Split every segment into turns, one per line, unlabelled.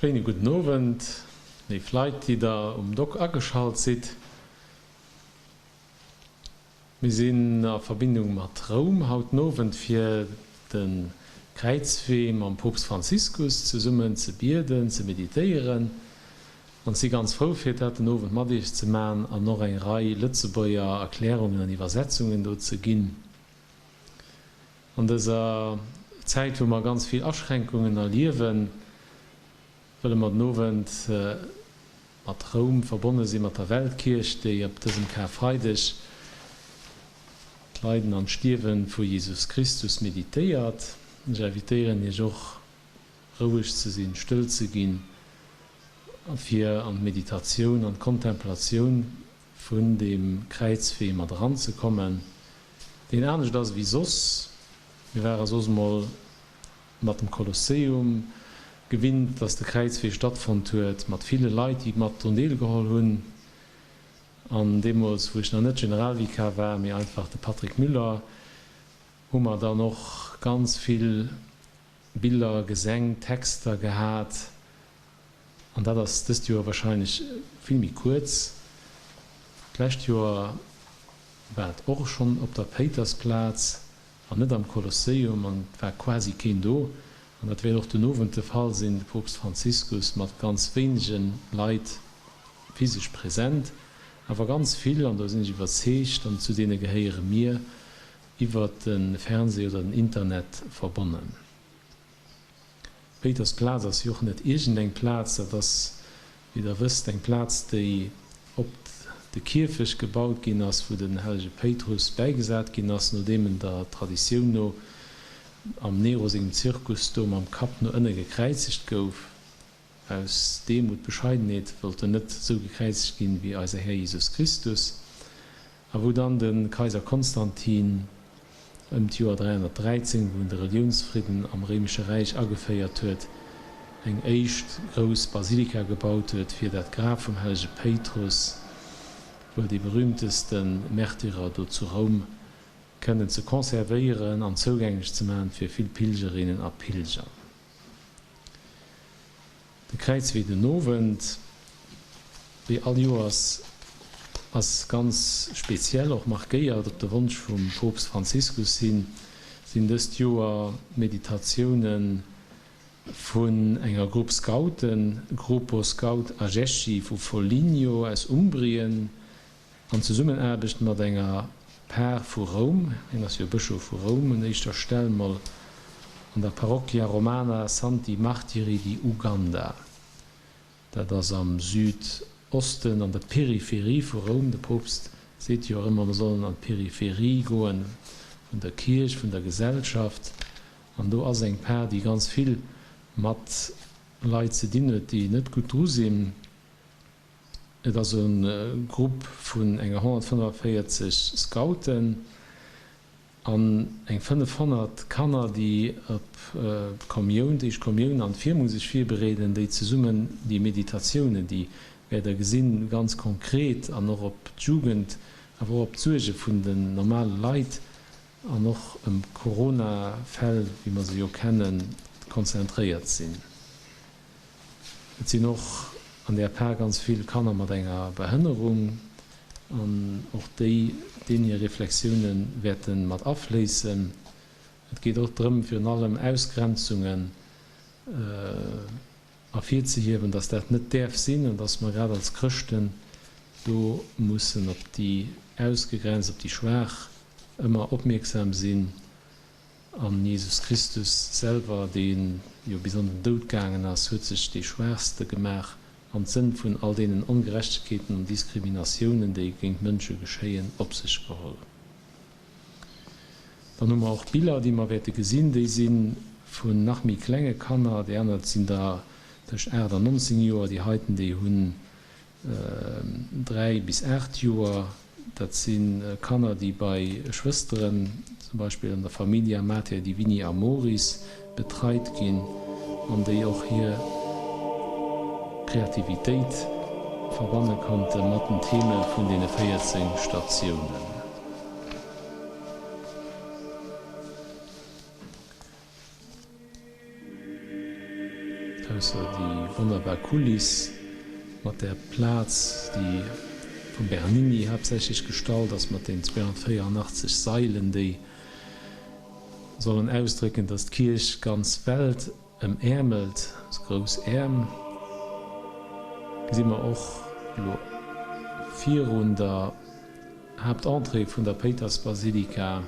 Schöne guten Abend, die Leute, die da Dock angeschaut sind. Wir sind in Verbindung mit Rom heute Abend für den Kreuzweg am Papst Franziskus zusammen zu beten, zu meditieren. Und sie ganz froh für den Abend mit uns zu machen und noch eine Reihe Lützebäuer Erklärungen und Übersetzungen dort zu gehen. Und das ist eine Zeit, wo wir ganz viele Einschränkungen erleben, weil wir Abend mit Rom verbunden sind mit der Weltkirche, die ab diesem Karfreitag die Leiden und Stirben von Jesus Christus meditiert. Ich invitiere euch auch, ruhig zu sein, still zu gehen, für an Meditation und Kontemplation von dem Kreuzweg mal dran zu kommen. Den ähnlich das wie sonst. Wir waren so mal mit dem Kolosseum gewinnt, dass der Kreuzweg stattgefunden hat, mit vielen Leuten, die mit Tondel geholt haben. An Demos, wo ich noch nicht Generalvikar war, mir einfach der Patrick Müller, haben wir da noch ganz viele Bilder, Gesänge, Texte gehabt. Und das Jahr wahrscheinlich viel mehr kurz. Letztes Jahr war es auch schon auf der Petersplatz und nicht am Kolosseum und war quasi kein da. Und das wird auch der Abend der Fall sein, der Papst Franziskus mit ganz wenigen Leuten physisch präsent, aber ganz viele, und da sind ich überzeugt, und zu denen gehören wir, über den Fernsehen oder das Internet verbunden. Petersplatz ist auch nicht irgendein Platz, das, wie ihr wisst, ein Platz, der auf der Kirche gebaut ist, wo den Heiligen Petrus beigesetzt ist, nachdem in der Tradition noch am Nero im Zirkusdom am Kap noch innen gekreuzigt gouf. Aus Demut Bescheidenheit wollte nicht so gekreuzigt gehen wie unser Herr Jesus Christus. Aber wo dann den Kaiser Konstantin im Jahr 313, wo der Religionsfrieden am Römischen Reich angefeiert wird, eine echt große Basilika gebaut wird für das Grab vom Heiligen Petrus, wo die berühmtesten Märtyrer dort zu Rom können zu konservieren und zugänglich zu machen für viele Pilgerinnen und Pilger. Der Kreuzweg den Abend, wie all Jahres, als ganz speziell auch markiert auf der Wunsch vom Papst Franziskus sind das Jahr Meditationen von einer Gruppe Scouten, Gruppo Scout Agesci von Foligno aus Umbrien, und zusammen mit einer Paar von Rom, das ist ja Bischof von Rom, und ich stelle mal an der Parroquia Romana Santi Martiri di Uganda. Das ist am Südosten, an der Peripherie von Rom. Der Papst sieht ja immer, wir sollen an die Peripherie gehen, von der Kirche, von der Gesellschaft. Und da ist ein Paar, die ganz viel mit Leuten zu dienen, die nicht gut draus sind. Das ist eine Gruppe von 145 Scouten und 500 Kanner, die auf Kommunen und Firmen sich viel bereden, die zusammen die Meditationen, die werden gesehen ganz konkret, und auch auf die Jugend, aber auch auf die Züge von den normalen Leuten, und auch im Corona-Fall, wie wir sie ja kennen, konzentriert sind. Jetzt sind noch an der Paar ganz viele Kanner mit einer Behinderung, und auch die Reflexionen werden mit ablesen. Es geht auch darum, für allem Ausgrenzungen hervorzuheben, dass das nicht darf sein und dass wir gerade als Christen da müssen auf die ausgegrenzt, auf die Schwach immer aufmerksam sind an Jesus Christus selber, den ja bis an den Tod gegangen ist, hat sich die Schwerste gemacht. Und sind von all den Ungerechtigkeiten und Diskriminationen, die gegen Menschen geschehen, auf sich geholt. Dann haben wir auch Bilder, die wir gesehen, die sind von nach mir kleine Kanner, die anderen sind da durch 19 Jahre, die heute die haben 3 bis 8 Jahre. Das sind Kanner, die bei Schwestern, zum Beispiel in der Familie Mater Divini Amoris, betreut gehen und die auch hier Kreativität verwandeln konnte mit den Themen von den 14 Stationen. ausser die wunderbar Kulis mat der Platz, die von Bernini hauptsächlich gestalt, dass man den 284 Seilen, die sollen ausdrücken, dass die Kirche ganz Welt ärmelt, das groß Ärm. Sehen wir auch 400 Hauptantrieb von der Petersbasilika,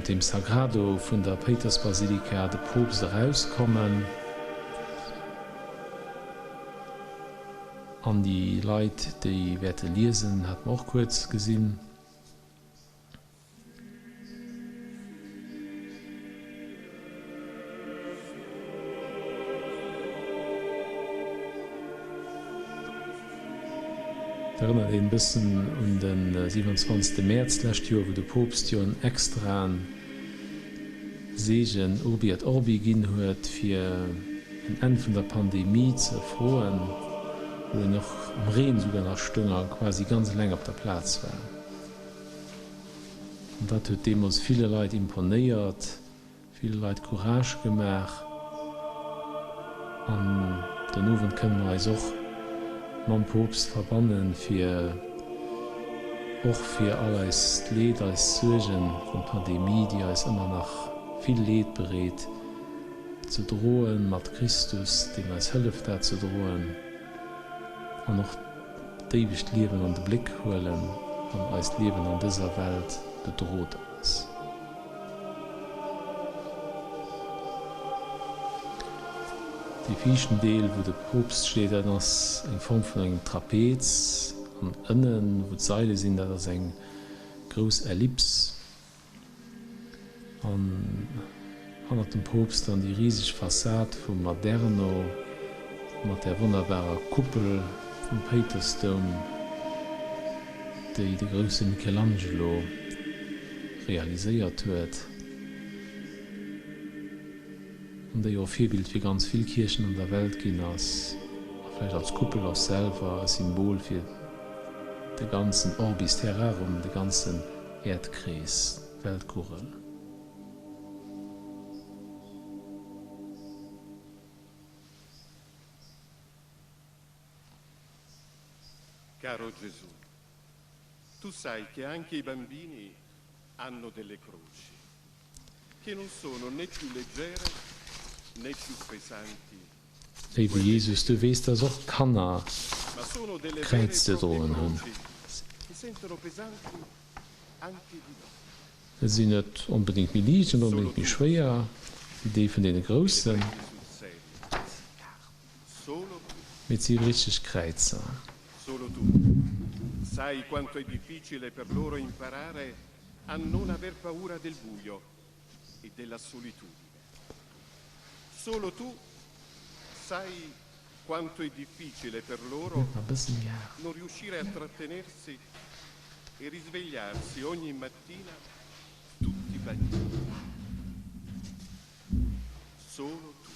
dem Sagrado von der Petersbasilika, der Propst rauskommen. An die Leute, die Werte lesen, hat man auch kurz gesehen. Ich erinnere mich ein bisschen an den 27. März letztes Jahr, wo der Papst ja einen extra Segen Urbi et Orbi gegeben hat, für ein Ende der Pandemie zu erfreuen, wo er noch am Rhein sogar nach Stunden quasi ganz lange auf der Platz war. Und das hat damals viele Leute imponiert, viele Leute Courage gemacht. Und danach können wir uns auch mit dem Papst verbannen auch für alles Leid, als Sorgen von Pandemie, die uns immer noch viel Leid berät, zu drohen mit Christus, dem uns hilft, da zu drohen. Und noch ewig Leben an den Blick holen und als Leben an dieser Welt bedroht ist. Die vierten Teil, wo der Papst steht, das ist in Form von einem Trapez und innen, wo die Seile sind, das ist eine große Ellipse. Und hat dem Papst dann die riesige Fassade vom Moderno mit der wunderbaren Kuppel vom Petersdom, die der große Michelangelo realisiert hat. Und der ja auch Vorbild für ganz viele Kirchen in der Welt gehen, vielleicht als Kuppel auch selber ein Symbol für den ganzen Orbis Terrarum, den ganzen Erdkreis, Weltkugel.
Caro Gesù, tu sai che anche i bambini hanno delle croci, che non sono né più leggere né più pesanti.
Liebe Jesus, du weißt, dass auch Kanner
Ma sono delle
Kreuze
vere e proprie
drohen haben.
croci che sentono pesanti anche di notte.
Sie sind nicht unbedingt mehr leicht und unbedingt mehr schwer, wie die von den Großen,
Sul serio. Solo tu,
mit sie richtig Kreuze.
solo tu, sai quanto è difficile per loro imparare a non aver paura del buio e della solitudine. Solo tu sai quanto è difficile per loro
Ein bisschen, ja.
non riuscire a trattenersi e risvegliarsi ogni mattina tutti bagnati. Solo tu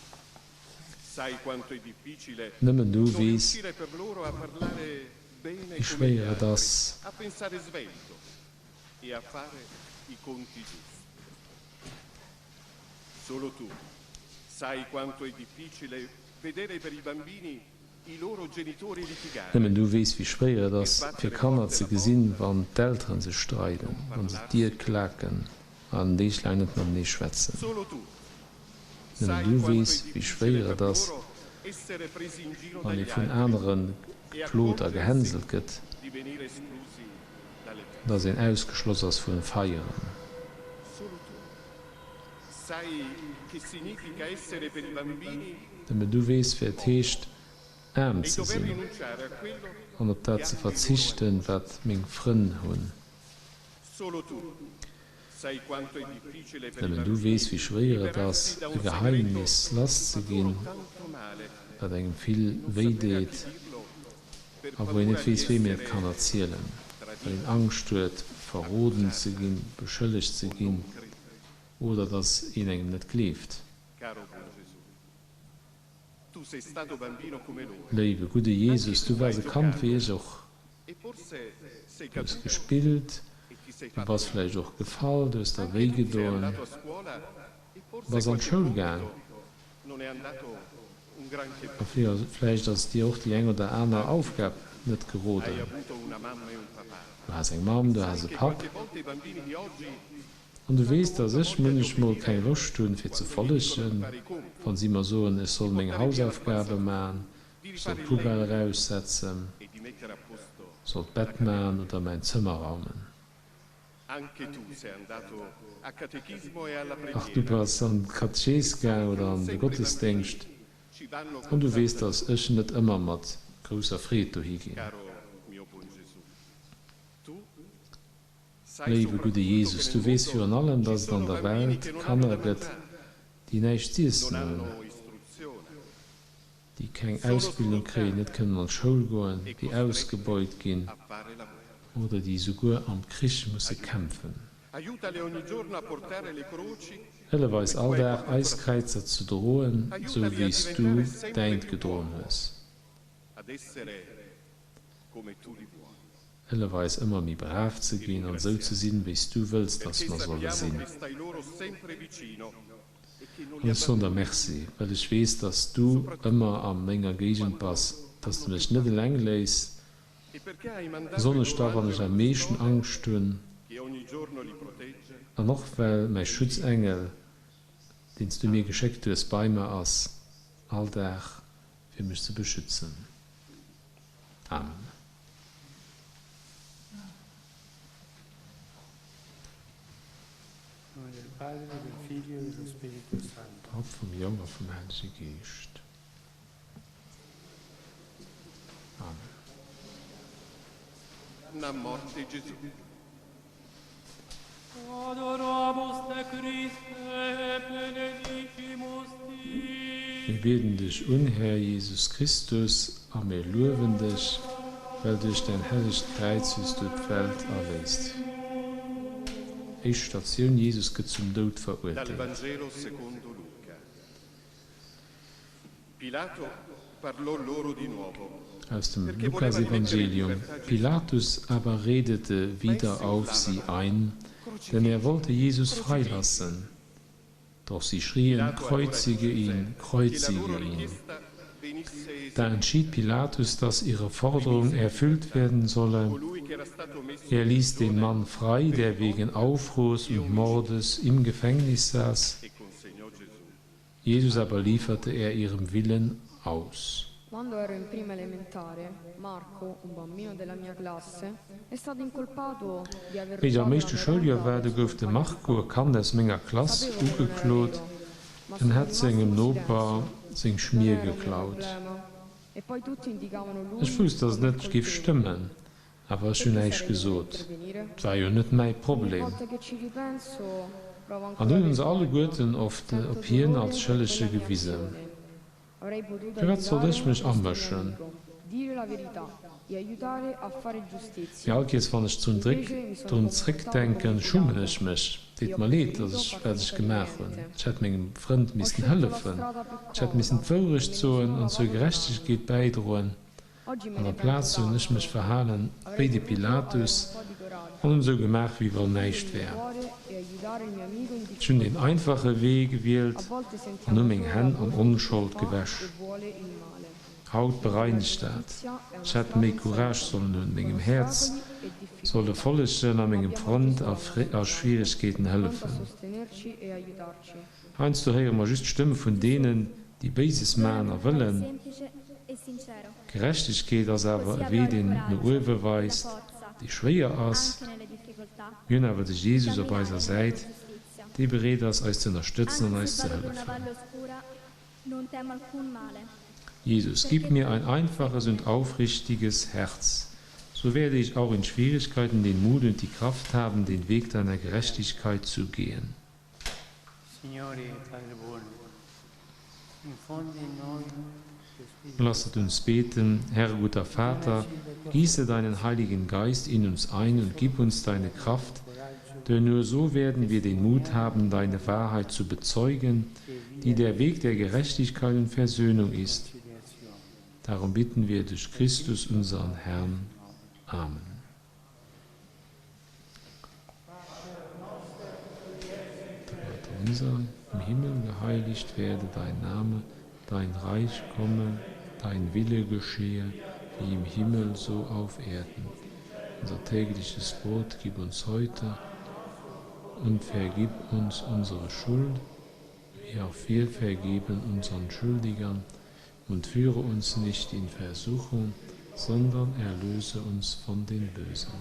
sai quanto è difficile
Nimmer du
non
weißt,
riuscire per loro a parlare bene
wie
come gli
schwer
altri,
das
a pensare svelto e a fare i conti giusti. Solo tu sai quanto è difficile vedere per i bambini i loro genitori litigare.
Nimmer du weißt, wie schwer das für Kanner zu sehen, wenn die Eltern sich streiten, wenn sie dir klagen, an dich lernt man nicht schwätzen.
Solo tu
Nimmer
sai
du
quanto è
weißt, wie
difficile
schwer
per
das,
loro essere presi in giro
wenn
dagli
ich von
altri
anderen
e
Klot
accorgersi
gehänselt wird,
di venire esclusi dalle feste.
dass sie ausgeschlossen ist von Feiern.
Solo tu sai che significa essere per i bambini
Nimmer du weißt, wie es heißt, arm
e
zu
dover
sein.
rinunciare a quello.
Und auf das zu verzichten, was meine Freunde haben.
Solo tu sai quanto è difficile per i
Wenn du
bambini
weißt, wie schwer das
liberarsi da un
ein Geheimnis loszugehen,
tanto male
das einem viel weh tut,
dirlo per
aber ich
paura
nicht
di
weiß, wie mir
essere
kann erzählen. Weil ihn Angst hat, verroden zu gehen, beschuldigt zu gehen, oder dass ihnen nicht klebt.
Caro buon Gesù, tu sei stato bambino come loro
Liebe, gute Jesus, du warst bekannt wie ich auch.
e forse sei
Du hast
caduto
gespielt,
e ti sei
du
fatto
warst vielleicht auch gefallen, du hast da
anche
weh
tu sei
getan,
andato a scuola e forse
was an
qualche
Schule
compito
gegangen.
non è andato un granché.
Vielleicht ass Dir och die eng oder aner Aufgab net
Hai
geroden.
avuto una mamma e un papà.
Du hast eng Mam, du
Sai
hast e
che
Pap.
qualche volta i bambini di oggi
Und du weißt, dass ich manchmal keine Lust habe, für zu folgen, von sie mal so, ich soll meine Hausaufgaben machen,
di
soll
rifare il
Pubel
letto
raussetzen,
e di mettere a posto.
soll Bett machen oder mein Zimmer räumen.
Anche tu sei andato a catechismo e alla
Ach, du
preghiera.
bist an den Katechese oder an den Gottesdienst.
Ci vanno
Und du
con
weißt,
tanta
dass ich nicht immer mit großer Friede hingehe.
Caro mio buon Gesù, tu sai
Liebe
soprattutto
gute Jesus,
che
du
nel
weißt für
mondo
allem,
ci
dass
sono
an der
bambini
Welt
che non
Kinder
hanno da
gibt,
mangiare,
die nichts zu
non
essen haben,
hanno istruzione,
die keine Ausbildung kriegen, nicht können an die Schule gehen, die ausgebeutet gehen
a fare lavoro.
oder die sogar am Krieg müssen kämpfen.
Aiutali ogni giorno a portare le croci,
Helle weiß all der Eiskreuzer zu drohen, so wie es du dein gedrohen hast.
ad essere come tu li vuoi.
Helle weiß immer mehr brav zu gehen und so zu sein, wie es du willst, dass
Perché
man soll
sappiamo
sein.
che stai loro sempre vicino e che non li
Und ich sage dir
abbandoni.
merci, weil ich weiß, dass du immer an meiner Gegend bist, dass du mich nicht allein lässt,
E perché hai mandato
besonders
il
da,
loro
wenn ich
angelo
am meisten
custode
Angst habe,
che ogni giorno li protegge.
und auch weil mein Schutzengel, den du mir geschickt hast, bei mir ist, all der für mich zu beschützen. Amen.
Nome del Padre, del Figlio e dello Spirito Santo.
Haupt vom Jungen und vom Heiligen Geist. Amen.
A morte Gesù.
Adoramus te Christe, benedicimus te.
Wir beten dich un, Herr Jesus Christus, und wir loben dich, weil durch dein Herrlichkeit du die Welt erlöst. Ich Station Jesus geht zum Tod
Dal
verurteilt.
Vangelo secondo Luca. Pilato parlò loro di nuovo.
Aus dem Lukas-Evangelium. Pilatus aber redete wieder auf sie ein, denn er wollte Jesus freilassen. Doch sie schrien, kreuzige ihn, kreuzige ihn. Da entschied Pilatus, dass ihre Forderung erfüllt werden solle. Er ließ den Mann frei, der wegen Aufruhrs und Mordes im Gefängnis saß. Jesus aber lieferte er ihrem Willen aus.
Quando ero in prima elementare, Marco, un bambino della mia classe, è stato incolpato di aver
Wie am
rubato
meisten
una
Schuljahr
rampa
werde gouf de Marco kann des ménger Klasse
Sapevo che non era
ugeklot
vero, ma
en
sono
hat segem
rimasto in
Nopa
silenzio.
seg
Non
Schmier
era il mio
geklaut.
problema. E poi tutti indicavano lui
Ech wus das
come
net
il
gif
colpevole.
stimmen, aber schon
Perché
neich
sarei dovuto
gesot.
intervenire?
war jo net mei
Ogni
Problem.
volta che ci ripenso, provo
An
ancora
hun uns
dei
alle
brividi.
Goeten oft
Sento
op Hien
dolore
als
per
schëllesche
la mia
gewiesen.
azione. Avrei potuto
Für was soll
aiutare
ich mich
questo mio
anmischen?
amico, dire la verità e aiutare a fare giustizia.
Ja alkies wann ich zun Drick dun Zrick denken schummen ich mich. Dit mal leet, dat ich wat ich gemacht hun. Ich hat mégem Freund
Ho
missen
scelto la
hëllefen.
strada più
Ich hat
comoda.
missen Vorisch
Mi
zoen
vicino
und zur
alla
Gerechtigkeit beidroen.
Oggi me
An
ne
der Platz
pento
hun ich mich
tanto.
verhalen
Avrei
wie die
voluto
Pilatus
avere un po' di coraggio,
und so gemacht wie wohl nicht
il
wär.
cuore e aiutare il mio amico in
Schon den
difficoltà.
einfache Weg gewählt,
A volte
und
sentiamo
um ihn
solo
Hand
la
und
voce di
Unschuld
chi fa
gewäscht.
e vuole il male.
Haut bereinigt dat.
Giustizia è una
Ich hat
strada
mé
in
Courage
salvezza,
sollen hun engem
con
Herz
ostacoli e difficoltà,
solle vollestellen am engem Front auf Schwierigkeiten
pronto a
helfen.
sostenerci e aiutarci.
Heinz du her immer just Stimme von denen, die Basis Männer willen.
Semplice e sincero.
Gerechtigkeit as aber
Così
wie
avrai
den
coraggio,
no
la
weist,
forza,
die schwer ass.
anche nelle difficoltà.
Jun aber de Jesus op
Camminare
eiser
nella
Seite,
giustizia.
die berät as euch zu unterstützen und
Anche
euch
se
zu
vado per una
helfen.
valle oscura, non temo alcun male.
Jesus, gib mir ein einfaches und aufrichtiges Herz. So werde ich auch in Schwierigkeiten den Mut und die Kraft haben, den Weg deiner Gerechtigkeit zu gehen.
Signore Padre buono, infondi in noi tuo Spirito.
Lasset uns beten, Herr guter Vater, gieße deinen Heiligen Geist in uns ein und gib uns deine Kraft, denn nur so werden wir den Mut haben, deine Wahrheit zu bezeugen, die der Weg der Gerechtigkeit und Versöhnung ist. Darum bitten wir durch Christus, unseren Herrn. Amen. unser im Himmel, geheiligt werde dein Name, dein Reich komme, dein Wille geschehe, wie im Himmel so auf Erden. Unser tägliches Brot gib uns heute und vergib uns unsere Schuld, wie auch wir vergeben unseren Schuldigern, und führe uns nicht in Versuchung, sondern erlöse uns von den Bösen.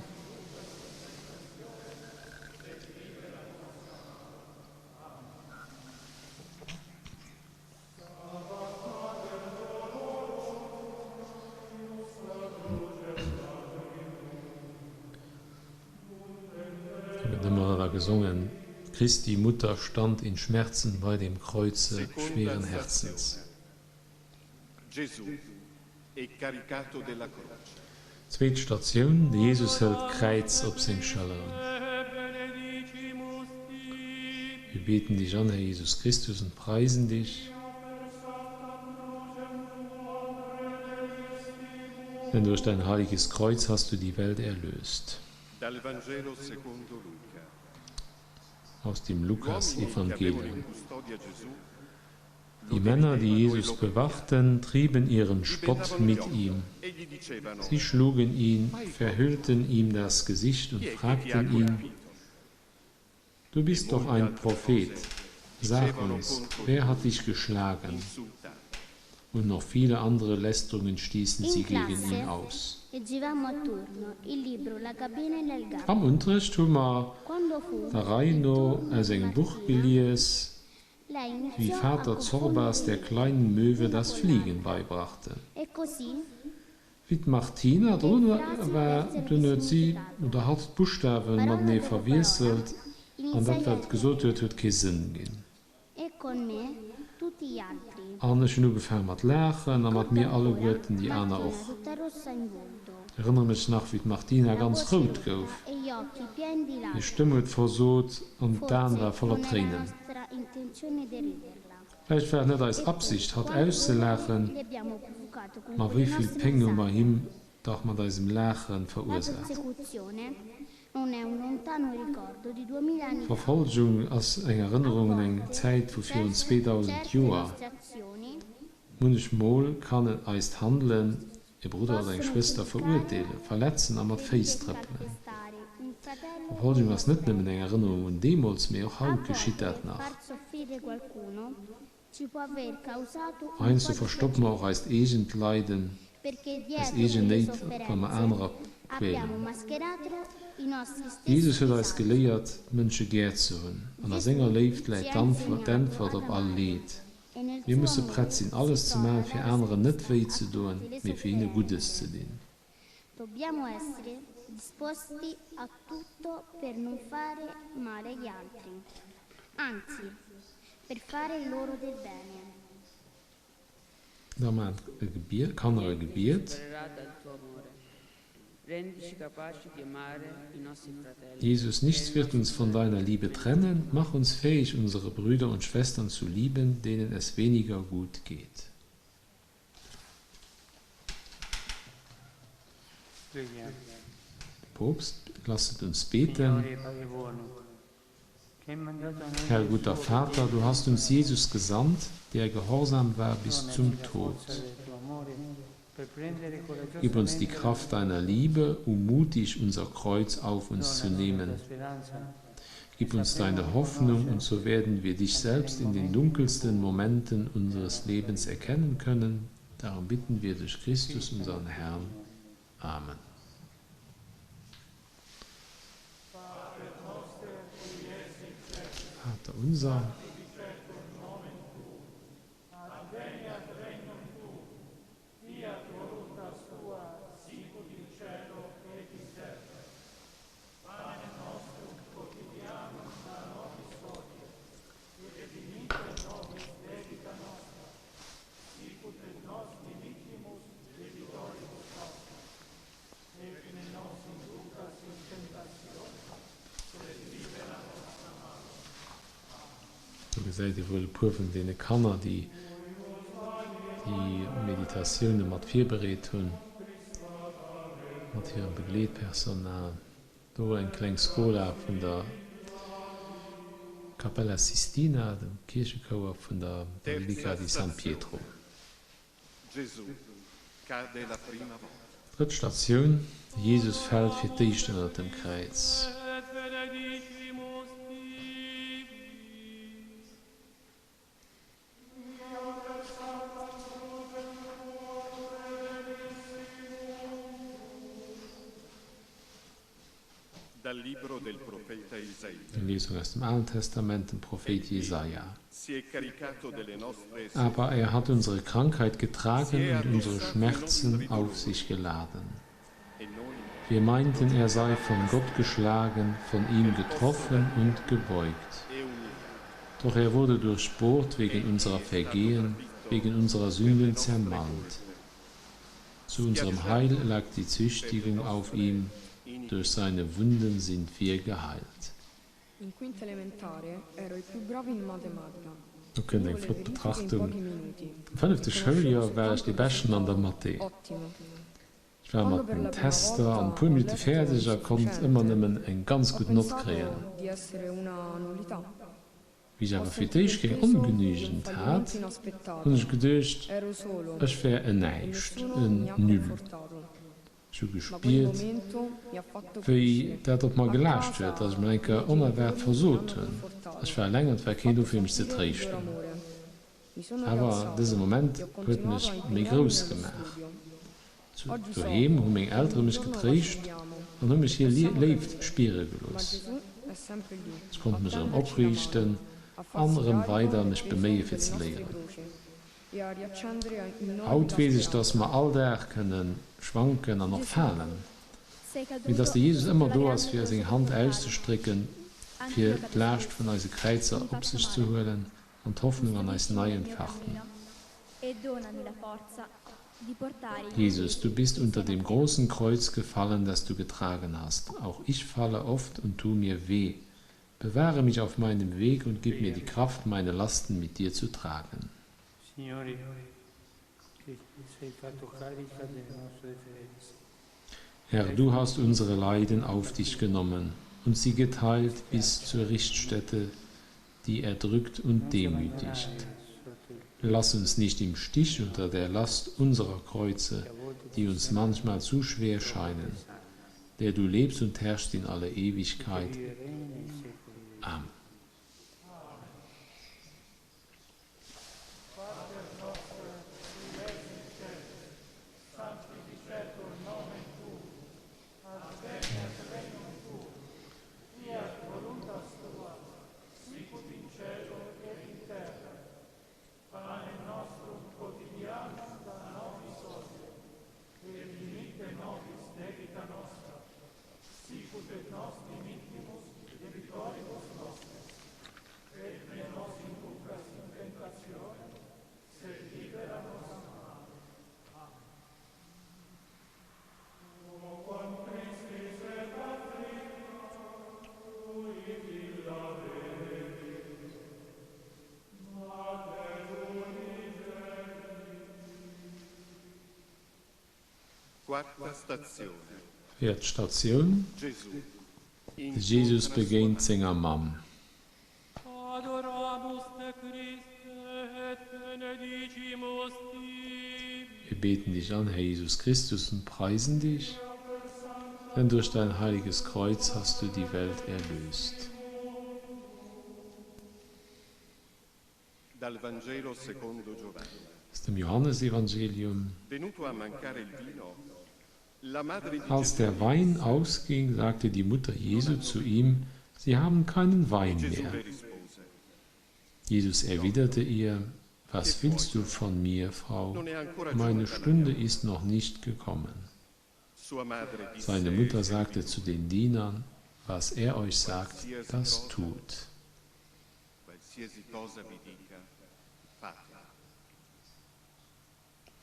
Gesungen. Christi Mutter stand in Schmerzen bei dem Kreuze schweren Herzens. Zweite Station, Jesus hält Kreuz auf sein Schallern. Wir beten dich an, Herr Jesus Christus, und preisen dich. Denn durch dein heiliges Kreuz hast du die Welt erlöst. Aus dem Lukas-Evangelium. Die Männer, die Jesus bewachten, trieben ihren Spott mit ihm. Sie schlugen ihn, verhüllten ihm das Gesicht und fragten ihn: Du bist doch ein Prophet. Sag uns, wer hat dich geschlagen? Und noch viele andere Lästerungen stießen sie gegen ihn aus. Am Unterricht haben wir der Reihe noch aus einem Buch gelesen, wie Vater Zorbas der kleinen Möwe das Fliegen beibrachte. Wie Martina drunter war, sie oder hat Buchstaben man nicht verwechselt, und das wird gesagt wird keinen Sinn gehen. Anne schon angefangen mit Lachen, und mit mir alle Götten, die Anne auch. Ich erinnere mich noch, wie Martina ganz rot gauf. Die Stimme hat versucht und dann war voller Tränen. Vielleicht war nicht als Absicht, hat auszulachen, aber wie viel Penge bei ihm doch mit diesem Lachen verursacht. Verfolgung als eine Erinnerung an eine Zeit, wofür uns 2000 Jahre. Manchmal kann es als Handeln, ihr Bruder oder eine Schwester verurteilen, verletzen, aber Face treppen. Verfolgung was nicht nur eine Erinnerung und damals mir auch heute geschieht das nach. Eins zu verstoppen auch als Agent leiden, als Agent nicht von einem anderen quälen. Jesus hat uns gelehrt, Menschen gern zu haben. Und als Sänger lebt, leidt Antwort auf alle Lied. Wir müssen bereit sein, alles zu machen, für andere nicht weh zu tun, aber für ihnen Gutes zu dienen.
Dobbiamo essere disposti a tutto per non fare male agli altri, anzi, per fare loro del bene.
Da kann ein Gebet. Jesus, nichts wird uns von deiner Liebe trennen. Mach uns fähig, unsere Brüder und Schwestern zu lieben, denen es weniger gut geht. Papst, lasset uns beten. Herr guter Vater, du hast uns Jesus gesandt, der gehorsam war bis zum Tod. Gib uns die Kraft deiner Liebe, um mutig unser Kreuz auf uns zu nehmen. Gib uns deine Hoffnung, und so werden wir dich selbst in den dunkelsten Momenten unseres Lebens erkennen können. Darum bitten wir durch Christus, unseren Herrn. Amen. Vater unser, seid ihr wohl prüfen, die Kanner, die Meditationen mit viel berät haben, mit ihrem Begleitpersonal. Da ein kleines Skola von der Cappella Sistina, dem Kirchenchor von der Basilica di San Pietro.
Gesù cade la prima volta.
Dritte Station, Jesus fällt für dich unter dem Kreuz.
et benedicimus tibi.
Dal libro del profeta Isaia.
Die Lesung aus dem Alten Testament, dem Prophet Jesaja.
Si è caricato delle nostre
Aber er hat unsere Krankheit getragen und unsere Schmerzen auf sich geladen.
e noi
Wir meinten, er sei von Gott geschlagen, von ihm getroffen und gebeugt.
e uniti.
Doch er wurde durchbohrt wegen unserer Vergehen, wegen unserer Sünden zermalmt. Zu unserem Heil lag die Züchtigung auf ihm, durch seine Wunden sind wir geheilt.
In quinta elementare ero il più bravo in matematica.
Wir können
Io
eine
le verifiche in
Flotbetrachtung.
pochi minuti.
Im 5. Schuljahr war ich die Besten an der Mathe.
Ottimo.
Ich war mit dem Tester und ein paar Minuten fertig, er konnte immer nur eine ganz
Ho
gute Note
pensato
kriegen.
di essere una nullità.
Wie ich
Ho
aber für
sentito
dich
il peso
ungenügend
di un
hat,
fallimento inaspettato.
habe ich gedacht,
Ero solo
ich wäre ein
e
Nichts,
nessuno mi
ein
ha
Null.
confortato.
Ich habe
Ma quel
gespielt,
momento mi ha fatto
wie
crescere.
das auf mal gelacht wird, dass ich mir denke, unerwert versucht habe. Ich war länger und war kein für mich zu trösten. Aber dieser Moment hat mich mehr groß gemacht. Daheim haben meine Eltern mich getröstet und haben mich hier lebt spielen gelassen. Ich konnte mich aufrichten, anderen weiter mich bemühen für zu lehren. Heute weiß ich, dass wir all da können schwanken und noch fallen.
Sei caduto
Wie dass der Jesus immer da ist,
variando
für seine Hand auszustrecken,
anche
für
io
die
capisco.
Last von unseren Kreuzer auf sich zu holen und die Hoffnung an uns neu entfachen.
E donami la forza di portare i
Jesus, du bist unter dem großen Kreuz gefallen, das du getragen hast. Auch ich falle oft und tu mir weh. Bewahre mich auf meinem Weg und gib mir die Kraft, meine Lasten mit dir zu tragen.
Signore, che sei fatto carica delle nostre deferenze.
Herr, du hast unsere Leiden auf dich genommen und sie geteilt bis zur Richtstätte, die erdrückt und demütigt. Lass uns nicht im Stich unter der Last unserer Kreuze, die uns manchmal zu schwer scheinen, der du lebst und herrschst in alle Ewigkeit. Amen.
Quarta stazione.
Vierte Station.
Gesù.
Jesus begegnet seiner Mam.
Adoramus te Christe et benedicimus tibi.
Wir beten dich an, Herr Jesus Christus, und preisen dich, denn durch dein heiliges Kreuz hast du die Welt erlöst.
Dal Vangelo secondo Giovanni.
Aus dem Johannesevangelium.
Venuto a mancare il vino, la madre di
Als
Gesù
der Wein ausging, sagte die Mutter Jesu zu ihm, sie haben keinen Wein
Gesù
mehr.
le rispose:
Jesus erwiderte ihr, was willst du von mir, Frau?
Non è ancora
Meine
giunta la
Stunde
mia ora.
ist noch nicht gekommen.
Sua madre disse
Seine
ai
Mutter
servi:
sagte zu den Dienern, was er euch sagt, das tut.
Qualsiasi cosa vi dica, fatela.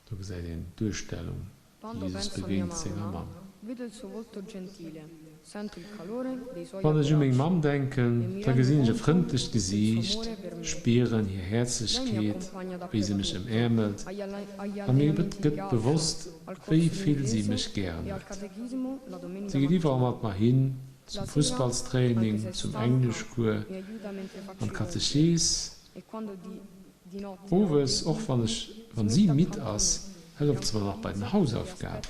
Du hast eine Durchstellung.
Quando
Jesus
penso a mia
begegnet seiner
mamma,
Mam.
vedo il suo volto gentile, sento il calore dei suoi
Wenn ich an meine
abbracci.
Mam denke, da gesehen ich ein freundliches Gesicht, spüren ihr Herzlichkeit, wie sie mich umärmelt. Und mir wird bewusst, wie viel sie mich gern
e al
hat.
catechismo la domenica
Sie geht
mattina.
einfach mal hin zum Fußballtraining, zum Englischkurs,
mi aiuta mentre faccio
an
i compiti.
Katechese.
E quando di notte
Owes, auch wenn sie mit ist, hilft zwar noch bei den Hausaufgaben.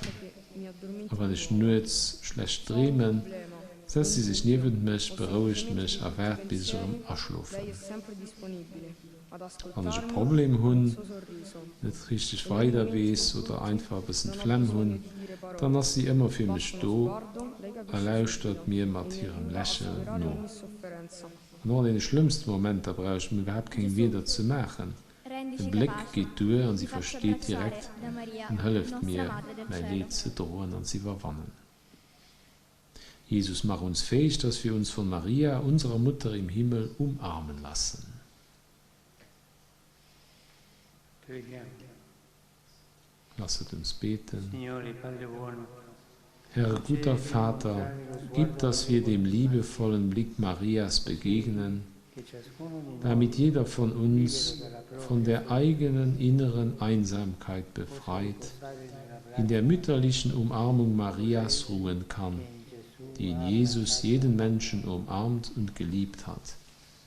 mi addormento
Aber wenn ich nur schlecht träumen,
problema.
setzt sie sich neben mich, beruhigt mich, erwartet bis ich erschlafen.
Lei è sempre disponibile ad
Wenn ich
ascoltarmi
ein Problem
con
habe,
il suo sorriso.
nicht richtig weiter weiß oder einfach ein bisschen Flemm habe, dann ist sie immer für mich da, erleichtert mir mit ihrem Lächeln noch. Nur in den schlimmsten Momenten brauche ich mir überhaupt keinen Wieder zu machen.
Rendici
Der Blick
capace
geht durch und sie
di farci
versteht
abbracciare
direkt
da Maria,
und hilft
nostra
mir,
Madre del
mein
Cielo.
Lied zu drohen und sie verwandeln. Jesus macht uns fähig, dass wir uns von Maria, unserer Mutter im Himmel, umarmen lassen.
Preghiamo.
Lasset uns beten.
Signore, Padre buono,
Herr, guter Vater, gib, dass wir dem liebevollen Blick Marias begegnen,
che ciascuno di noi
damit jeder von uns
libero dalla propria
von der eigenen inneren Einsamkeit befreit,
stare nella
in der mütterlichen Umarmung Marias ruhen kann,
in Gesù,
die in Jesus jeden Menschen umarmt und geliebt hat.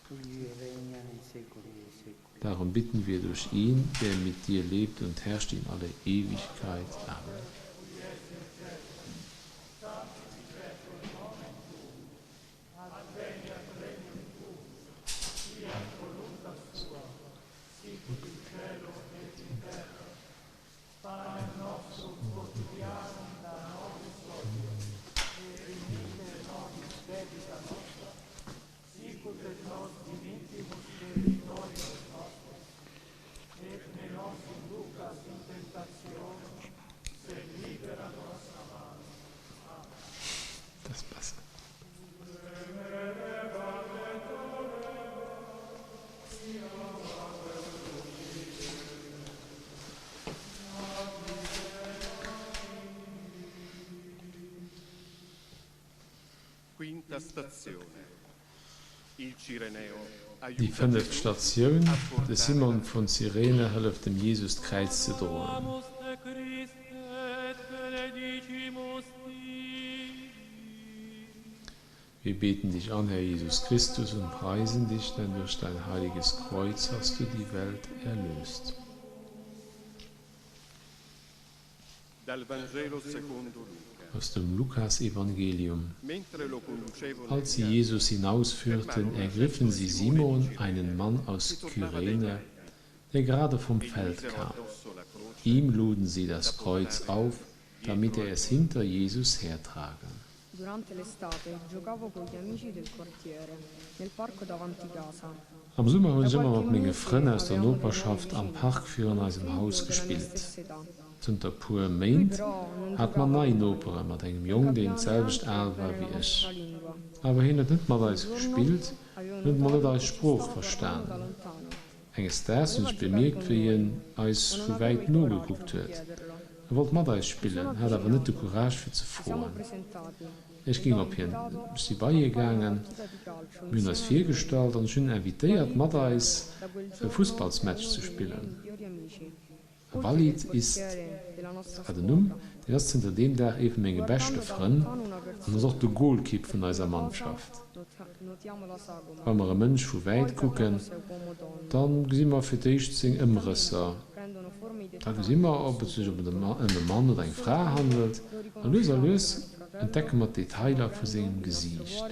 Lui regna nei secoli dei secoli.
Darum bitten wir durch ihn, der mit dir lebt und herrscht in alle Ewigkeit. Amen. Das passt.
Quinta stazione. Il Cireneo
Die
aiuta
fünfte
Gesù
Station,
a
der
portare
Simon von Cyrene hilft dem Jesus Kreuz zu drohen.
Amus te Christe et benedicimus tibi.
Wir beten dich an, Herr Jesus Christus, und preisen dich, denn durch dein heiliges Kreuz hast du die Welt erlöst.
dal Vangelo secondo Luca.
Aus dem Lukas-Evangelium.
Mentre lo conducevano
Als sie
via,
Jesus hinausführten, ergriffen sie Simon, einen Mann aus Kyrene, der gerade vom Feld
misero
kam.
addosso la croce,
Ihm luden sie das Kreuz auf, damit er es hinter Jesus hertrage.
Durante l'estate giocavo con gli amici del quartiere, nel parco davanti casa.
Am Sommer haben wir immer mit meinen Freunden aus der Nachbarschaft am Park für unserem Haus gespielt. Sind der pure Meint hat man nein Opera mit einem Jungen, der selbst alt war wie ich. Aber er hat nicht mal das gespielt und mal das Spruch verstanden. Eines das und ich bemerkt, wie er uns von weit nur geguckt hat. Er wollte mal das spielen, hat aber nicht die Courage für zu fragen. Ich ging auf ihn, sie beigegangen, wir haben uns vorgestellt und schon invitiert, mit uns für Fußballmatch zu spielen. Walid ist Adenum, der ist hinter dem Tag eben meine beste Freund und ist auch der Goalkeeper von unserer Mannschaft. Wenn wir einen Menschen von weit gucken, dann sehen wir für die Umrisse. Da sehen wir, ob es sich um einen Mann oder eine Frau handelt. Und löser entdecken wir Details von seinem Gesicht.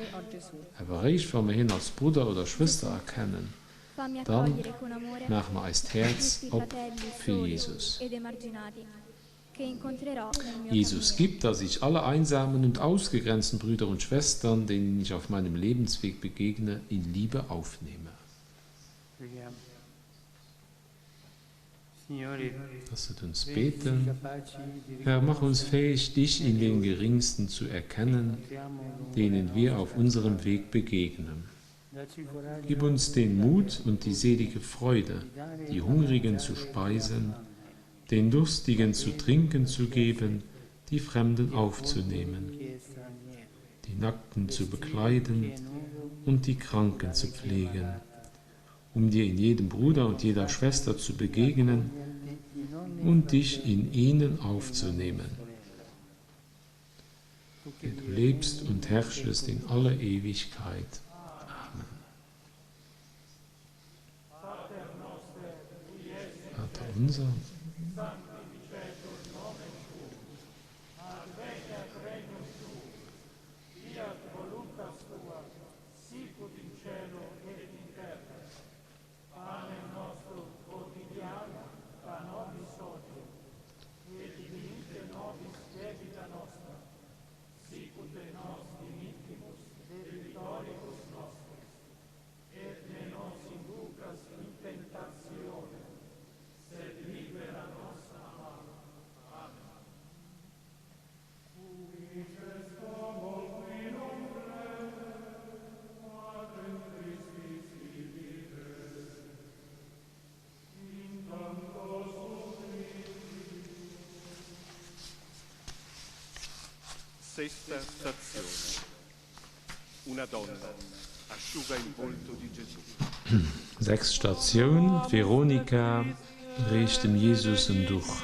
Aber reicht, wenn wir ihn als Bruder oder Schwester erkennen.
Fammi
Dann
accogliere con amore
machen wir das Herz
tutti i
ab
fratelli
für
soli
Jesus.
ed emarginati che incontrerò nel mio
Jesus
cammino.
gibt, dass ich alle einsamen und ausgegrenzten Brüder und Schwestern, denen ich auf meinem Lebensweg begegne, in Liebe aufnehme.
Preghiamo. Signore,
Lasset uns
renditi
beten.
capaci di
Herr, mach uns fähig, dich in den Geringsten zu erkennen, denen wir auf unserem Weg begegnen.
Dacci coraggio
Gib uns den Mut und die selige Freude, die Hungrigen zu speisen, den Durstigen zu trinken zu geben, die Fremden aufzunehmen,
chi è straniero,
die Nackten zu bekleiden und die Kranken zu pflegen, um dir in jedem Bruder und jeder Schwester zu begegnen und dich in ihnen aufzunehmen. der du lebst und herrschest in alle Ewigkeit. Amen. Vater unser,
Sesta stazione. Una donna asciuga il volto di Gesù.
6. Station, Veronika riecht dem Jesus im Duch.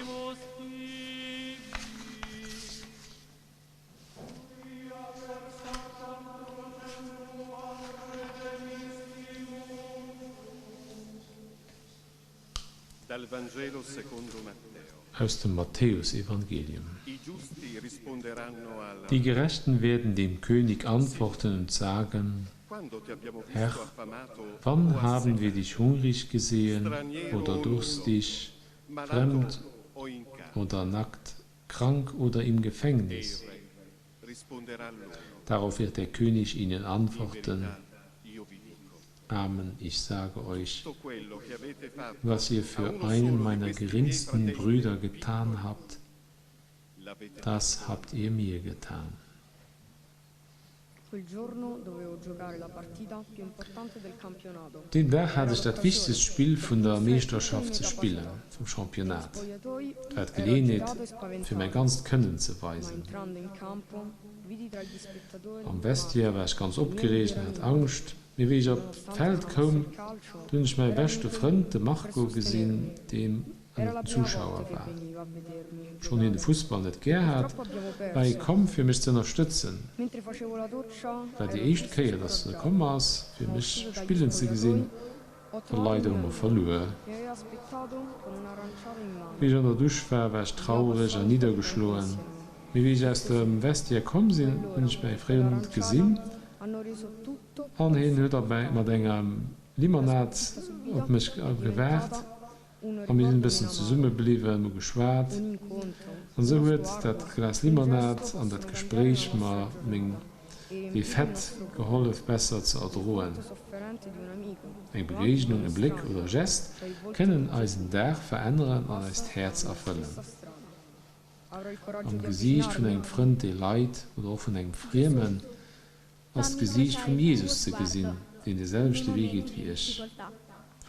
Dal Vangelo secondo Matteo.
Aus dem Matthäus-Evangelium.
I giusti risponderanno al
Die Gerechten werden dem König antworten und sagen:
Quando ti abbiamo visto
Herr,
affamato o
wann haben wir
assetato,
dich hungrig gesehen oder durstig,
malato
fremd
o in casa?
oder nackt, krank oder im Gefängnis?
Il re risponderà loro:
Darauf wird der König ihnen
In
antworten:
verità, io vi dico,
Amen, ich sage euch,
tutto quello che avete fatto
was ihr
a
für
uno
einen
solo di
meiner
questi
geringsten
miei fratelli
Brüder
più
getan
piccoli,
habt,
l'avete
das
fatto
habt ihr mir getan.
Quel giorno dovevo giocare la partita più importante del campionato.
Den Tag hatte ich das wichtigste Spiel von der Meisterschaft zu spielen, vom Championat.
Spogliatoi
Ich hatte
ero
Gelegenheit,
agitato e
für
spaventato,
mein ganzes Können zu
ma
weisen.
entrando in campo vidi tra gli spettatori
Am Vestiaire war ich ganz aufgeregt und hatte Angst. Wie ich auf das Feld kam, habe ich meinen besten Freund, den Marco, gesehen, dem
era la
ein
prima
Zuschauer
volta che
war.
veniva a vedermi
Schon in den
giocare.
Fußball nicht gern hat,
Purtroppo abbiamo
war ich
perso.
gekommen, für mich zu unterstützen.
Mentre facevo la doccia,
Weil die
ero
erste
triste e
Kehr, dass du
scoraggiato.
gekommen hast, für
Sono
mich
uscito dagli
spielen zu gesehen,
spogliatoi, ho
der
trovato
leider
mio
immer
amico.
verloren.
Mi aveva aspettato con un'aranciata in mano.
Wie ich an der Dusche war ich traurig und niedergeschlagen. Wie ich aus dem Vestiaire gekommen bin, habe ich meinen Freund gesehen.
Hanno reso tutto
Und er hat dabei mit einer Limonade auf mich gewartet. Und wir sind ein bisschen zusammengeblieben und geschwärzt.
un incontro.
Und so hat das Glas Limonade und das Gespräch mir die Fett geholfen, besser zu erdrohen.
Sofferente di un amico.
Eine Begegnung, ein Blick oder Gest können unseren Tag verändern und unser Herz erfüllen.
Avrò il coraggio
Am
di
Gesicht von
avvicinarmi.
einem Freund, der leid oder auch von einem Fremden, das Gesicht von Jesus zu sehen, den derselbe Weg geht wie ich.
difficoltà,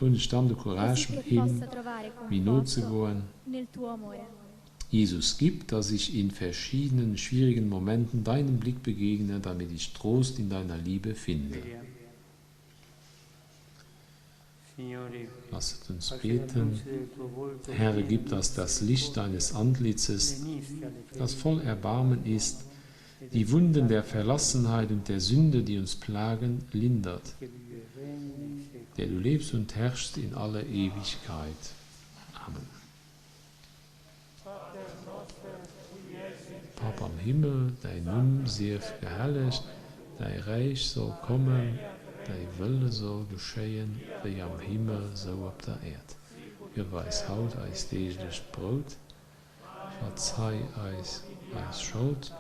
Und ich stand Courage
così
mit
che
ihm,
possa trovare
wie Not zu
conforto
gehen.
nel tuo amore.
Jesus gibt, dass ich in verschiedenen schwierigen Momenten deinem Blick begegne, damit ich Trost in deiner Liebe finde.
Preghiamo. Signore,
Lasset uns
faccia la
beten.
luce del tuo volto
Herr,
piena
gib,
di
dass das Licht deines Antlitzes,
lenisca le
das
ferite
voll Erbarmen ist,
e
die Wunden der Verlassenheit und der Sünde, die uns plagen, lindert,
che vive e regna nei secoli.
der du lebst und herrschst in alle Ewigkeit. Amen. Papa im Himmel, dein Name sei verherrlicht, dein Reich soll kommen, dein Wille soll geschehen, wie am Himmel, so auf der Erde. Wir weiß haut eis täglich Brot, verzeih eis Schuld,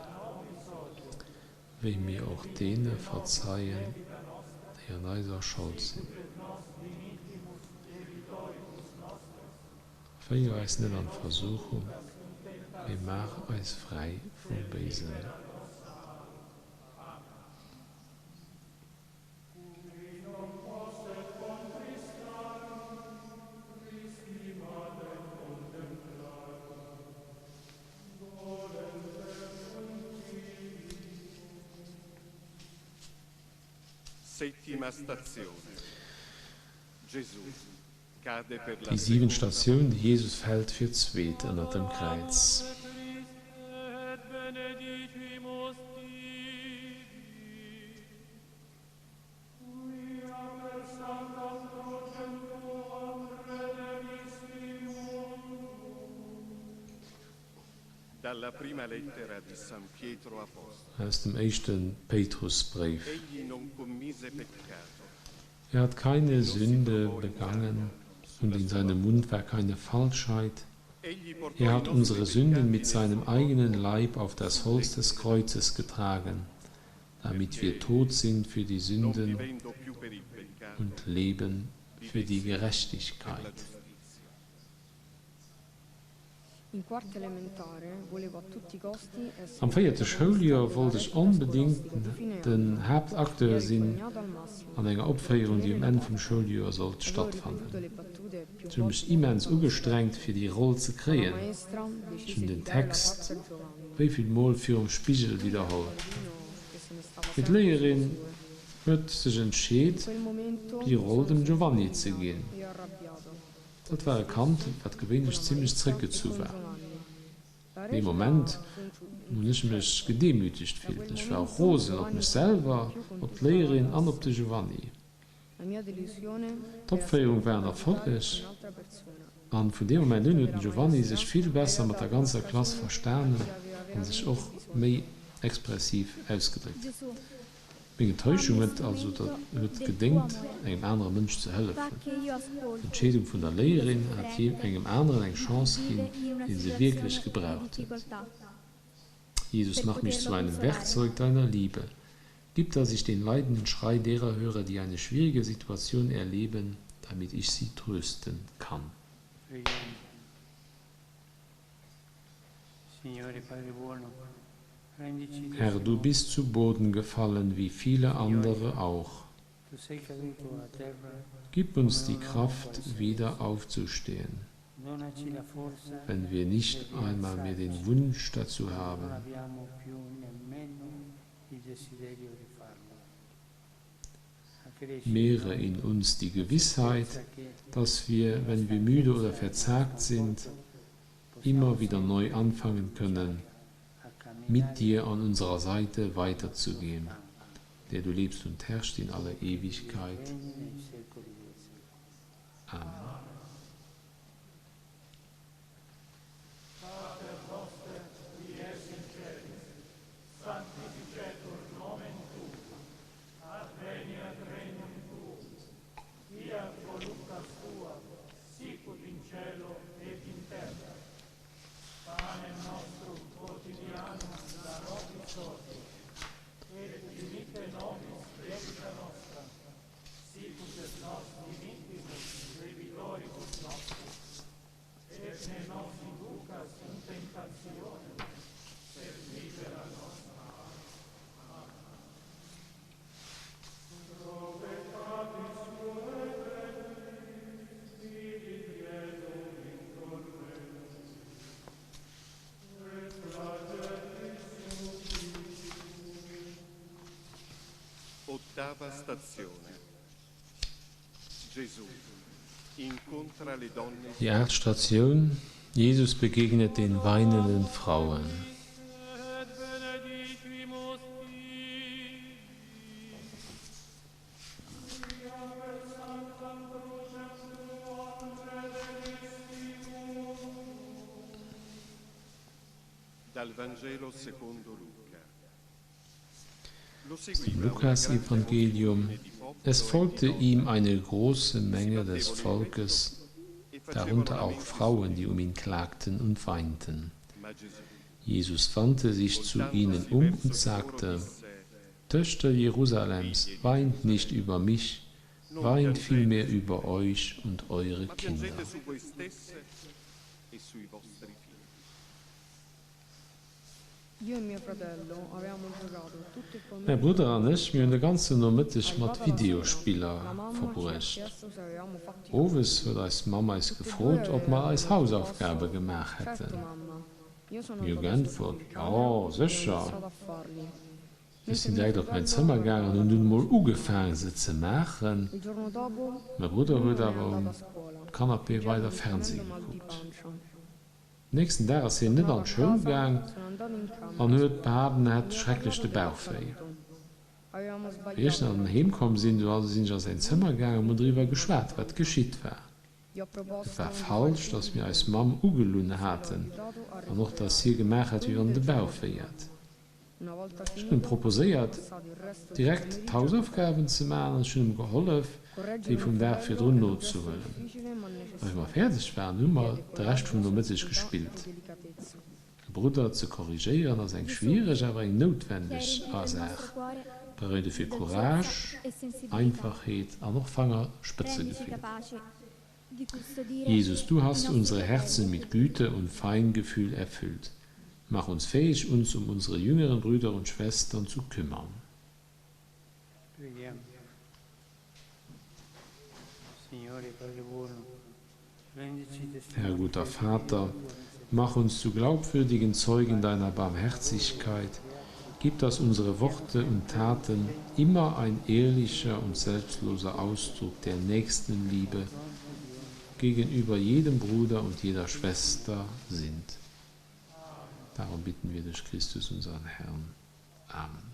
wie mir auch denen verzeihen, die an unserer Schuld sind. Führe uns nicht an Versuchung, wir mach uns frei vom Bösen.
Settima stazione. Gesù cade per la
Die 7 Stationen, Jesus fällt für zweit unter dem Kreuz.
et benedicimus
Dalla prima lettera di San Pietro Apostolo.
Aus dem ersten Petrusbrief.
Egli non commise peccato.
Hat keine Sünde begangen und in seinem Mund war keine Falschheit. Hat unsere Sünden mit seinem eigenen Leib auf das Holz des Kreuzes getragen, damit wir tot sind für die Sünden und leben für die Gerechtigkeit. Am 4. Schuljahr wollte ich unbedingt den Hauptakteur sein an einer Aufführung, die am Ende des Schuljahres sollte stattfinden. Ich habe mich immens angestrengt, für die Rolle zu kriegen. Ich habe den Text wie viel Mal für den Spiegel wiederholt. Mit der Lehrerin hat sich entschieden, die Rolle dem Giovanni zu gehen. Das war erkannt, was gewöhnlich ziemlich zurückgezogen war. In dem Moment, wo ich mich gedemütigt fühlte, ich war auch Rosen auf mich selber, auf die Lehrerin und auf die Giovanni. Die Abfeierung war erfolgreich. Und von dem Moment an hat Giovanni sich viel besser mit der ganzen Klasse verstanden und sich auch mehr expressiv ausgedrückt. Meine Enttäuschung hat also gedacht, einem anderen Menschen zu helfen. Die Entscheidung von der Lehrerin hat einem anderen eine Chance gegeben, die sie wirklich gebraucht hat. Jesus macht mich zu einem Werkzeug deiner Liebe. Gib, dass ich den leidenden Schrei derer höre, die eine schwierige Situation erleben, damit ich sie trösten kann. Herr, du bist zu Boden gefallen, wie viele andere auch. Gib uns die Kraft, wieder aufzustehen, wenn wir nicht einmal mehr den Wunsch dazu haben. Mehre in uns die Gewissheit, dass wir, wenn wir müde oder verzagt sind, immer wieder neu anfangen können, mit dir an unserer Seite weiterzugehen, der du lebst und herrschst in aller Ewigkeit. Amen.
Ottava stazione. Gesù incontra le donne.
Die Erdstation. Jesus begegnet den weinenden Frauen.
Dal Vangelo secondo Luca.
Im Lukas-Evangelium. Es folgte ihm eine große Menge des Volkes, darunter auch Frauen, die um ihn klagten und weinten. Jesus wandte sich zu ihnen um und sagte: Töchter Jerusalems, weint nicht über mich, weint vielmehr über euch und eure Kinder. Mein Bruder und ich, wir haben den ganzen Nachmittag mit Videospielen verbracht. Ovis hat als Mama gefragt, ob wir als Hausaufgabe gemacht hätten. Wir haben geantwortet: oh, sicher. Wir sind gleich auf mein Zimmer gegangen und haben mal angefangen, sie zu machen. Mein Bruder hat aber am Kanapee weiter Fernsehen geguckt. Nächsten Tag ist er nicht an die Schule gegangen und hat behauptet, er hat schrecklich den Bauchweh. Wie ich dann heimgekommen sind, sind ich aus sein Zimmer gegangen und darüber geschwätzt, was geschieht war. Es war falsch, dass wir als Mam ugelun hatten und noch das hier gemacht hat, wie an den Bau feiert. Ich bin proposiert, direkt die Hausaufgaben zu machen und schon geholfen, die vom Werk für drin Not zu holen. Als wir fertig waren, haben wir den Rest von der Mittag gespielt. Den Bruder zu korrigieren, ist ein schwierig, aber ein notwendig Sache. Berede für Courage, Einfachheit und noch Fingerspitzengefühl. Jesus, du hast unsere Herzen mit Güte und Feingefühl erfüllt. Mach uns fähig, uns um unsere jüngeren Brüder und Schwestern zu kümmern.
Preghiamo. Signore, Padre buono, rendici
Herr
testimoni
guter Vater, mach uns zu glaubwürdigen Zeugen deiner Barmherzigkeit. Gib, dass unsere Worte und Taten immer ein ehrlicher und selbstloser Ausdruck der Nächstenliebe gegenüber jedem Bruder und jeder Schwester sind. Darum bitten wir durch Christus, unseren Herrn. Amen.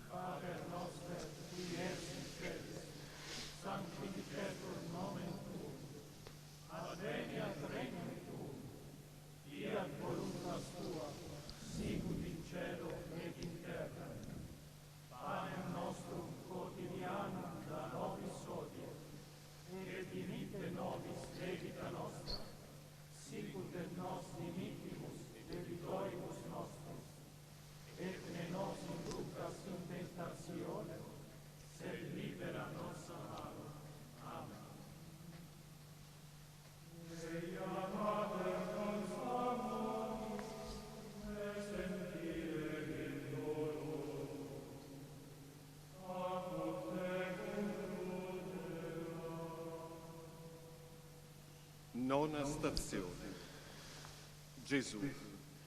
Nona stazione. Gesù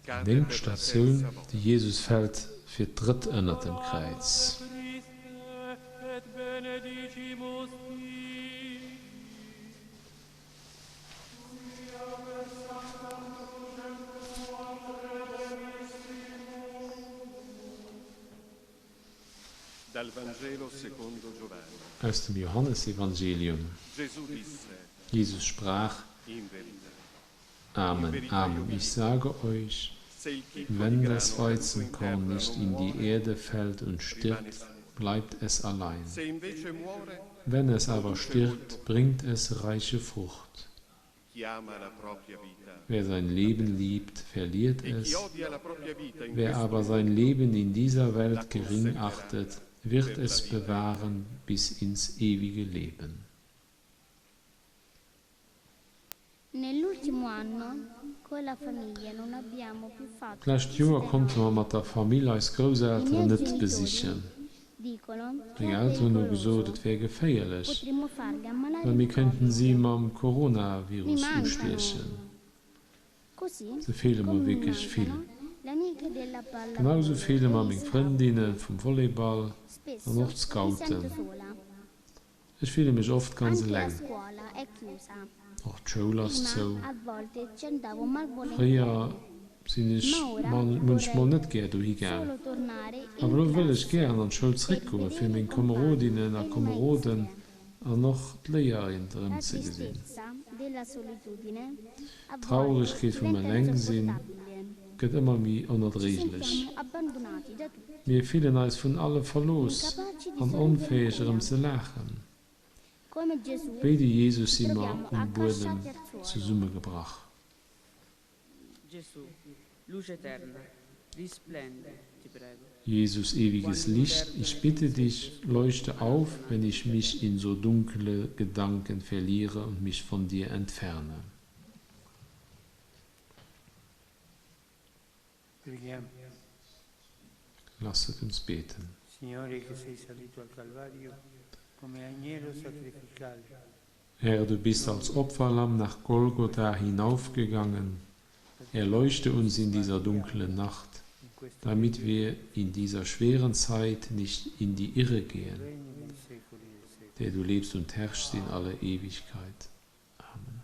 cade per la
Endstation,
terza volta.
die Jesus fällt für dritt unter dem Kreuz.
Christe et benedicimus Dei.
Dal Vangelo secondo Giovanni.
Aus dem Johannesevangelium.
Gesù disse,
Jesus sprach:
in verità,
Amen, Amen. Ich sage euch,
se il chicco di
wenn
grano
das
caduto in
Weizenkorn
terra
nicht
non
in die
muore,
Erde fällt und stirbt, bleibt es allein.
se invece muore,
Wenn es aber stirbt, bringt es reiche Frucht.
chi ama la propria vita
Wer sein Leben liebt, verliert
e chi
es.
odia la propria vita in
Wer
questo
aber sein Leben in dieser Welt gering achtet, wird es bewahren bis ins ewige Leben.
Nell'ultimo anno con la famiglia non abbiamo più fatto
Vielleicht Jahr konnte man mit der Familie als Großeltern nicht besichern.
dicono
Die Eltern haben gesagt, es wäre gefährlich,
potremmo farli ammalare
weil wir
di
könnten
Covid.
sie mit dem Coronavirus anstechen.
Così
Sie fehlen mir wirklich viel.
le amiche della pallavolo
Genauso fehlen mir meine Freundinnen vom Volleyball
spesso
und noch
mi
Scouten.
sento sola.
Ich fühle mich oft ganz
Anche la
allein.
scuola è chiusa.
Auch die Schule ist so.
Prima a volte ci andavo malvolentieri.
Früher sind ich manchmal nicht gerne durchgegangen.
Solo tornare in
Aber da will ich
classe
gerne an die Schule zurückkommen, für meine Kameradinnen und Kameraden und noch die Lehrerin drin
la
zu sehen.
tristezza della solitudine a
Traurigkeit von meinem
diventa
Lengsinn
insopportabile.
geht immer mehr
Ci
unerträglich.
sentiamo abbandonati da tutti,
Wir fühlen uns von allem verlost
incapaci di
und
sorridere
unfähig,
ancora.
zu lachen.
Come Gesù
Wie die Jesus immer
troviamo
um Boden
accasciati al suolo.
zusammengebracht.
Gesù, luce eterna, risplende, ti prego.
Jesus, ewiges Licht, ich bitte dich, leuchte auf, wenn ich mich in so dunkle Gedanken verliere und mich von dir entferne.
Preghiamo.
Lasset uns beten.
Signore che sei salito al Calvario come agnello sacrificale,
Herr, du bist als Opferlamm nach Golgotha hinaufgegangen. Erleuchte uns in dieser dunklen Nacht,
in questo
damit wir in dieser schweren Zeit nicht in die Irre gehen,
regno dei secoli dei secoli.
der du lebst und herrschst in alle Ewigkeit. Amen.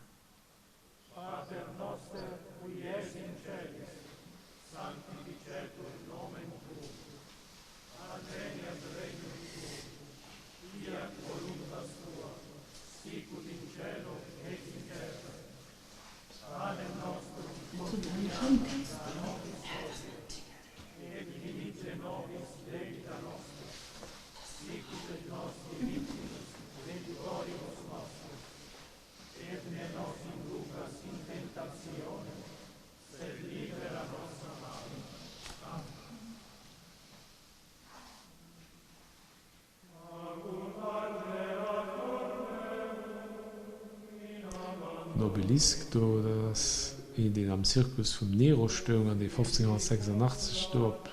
Obelisk, das in den am Zirkus vom Nero stehen, an die 1586 Stopp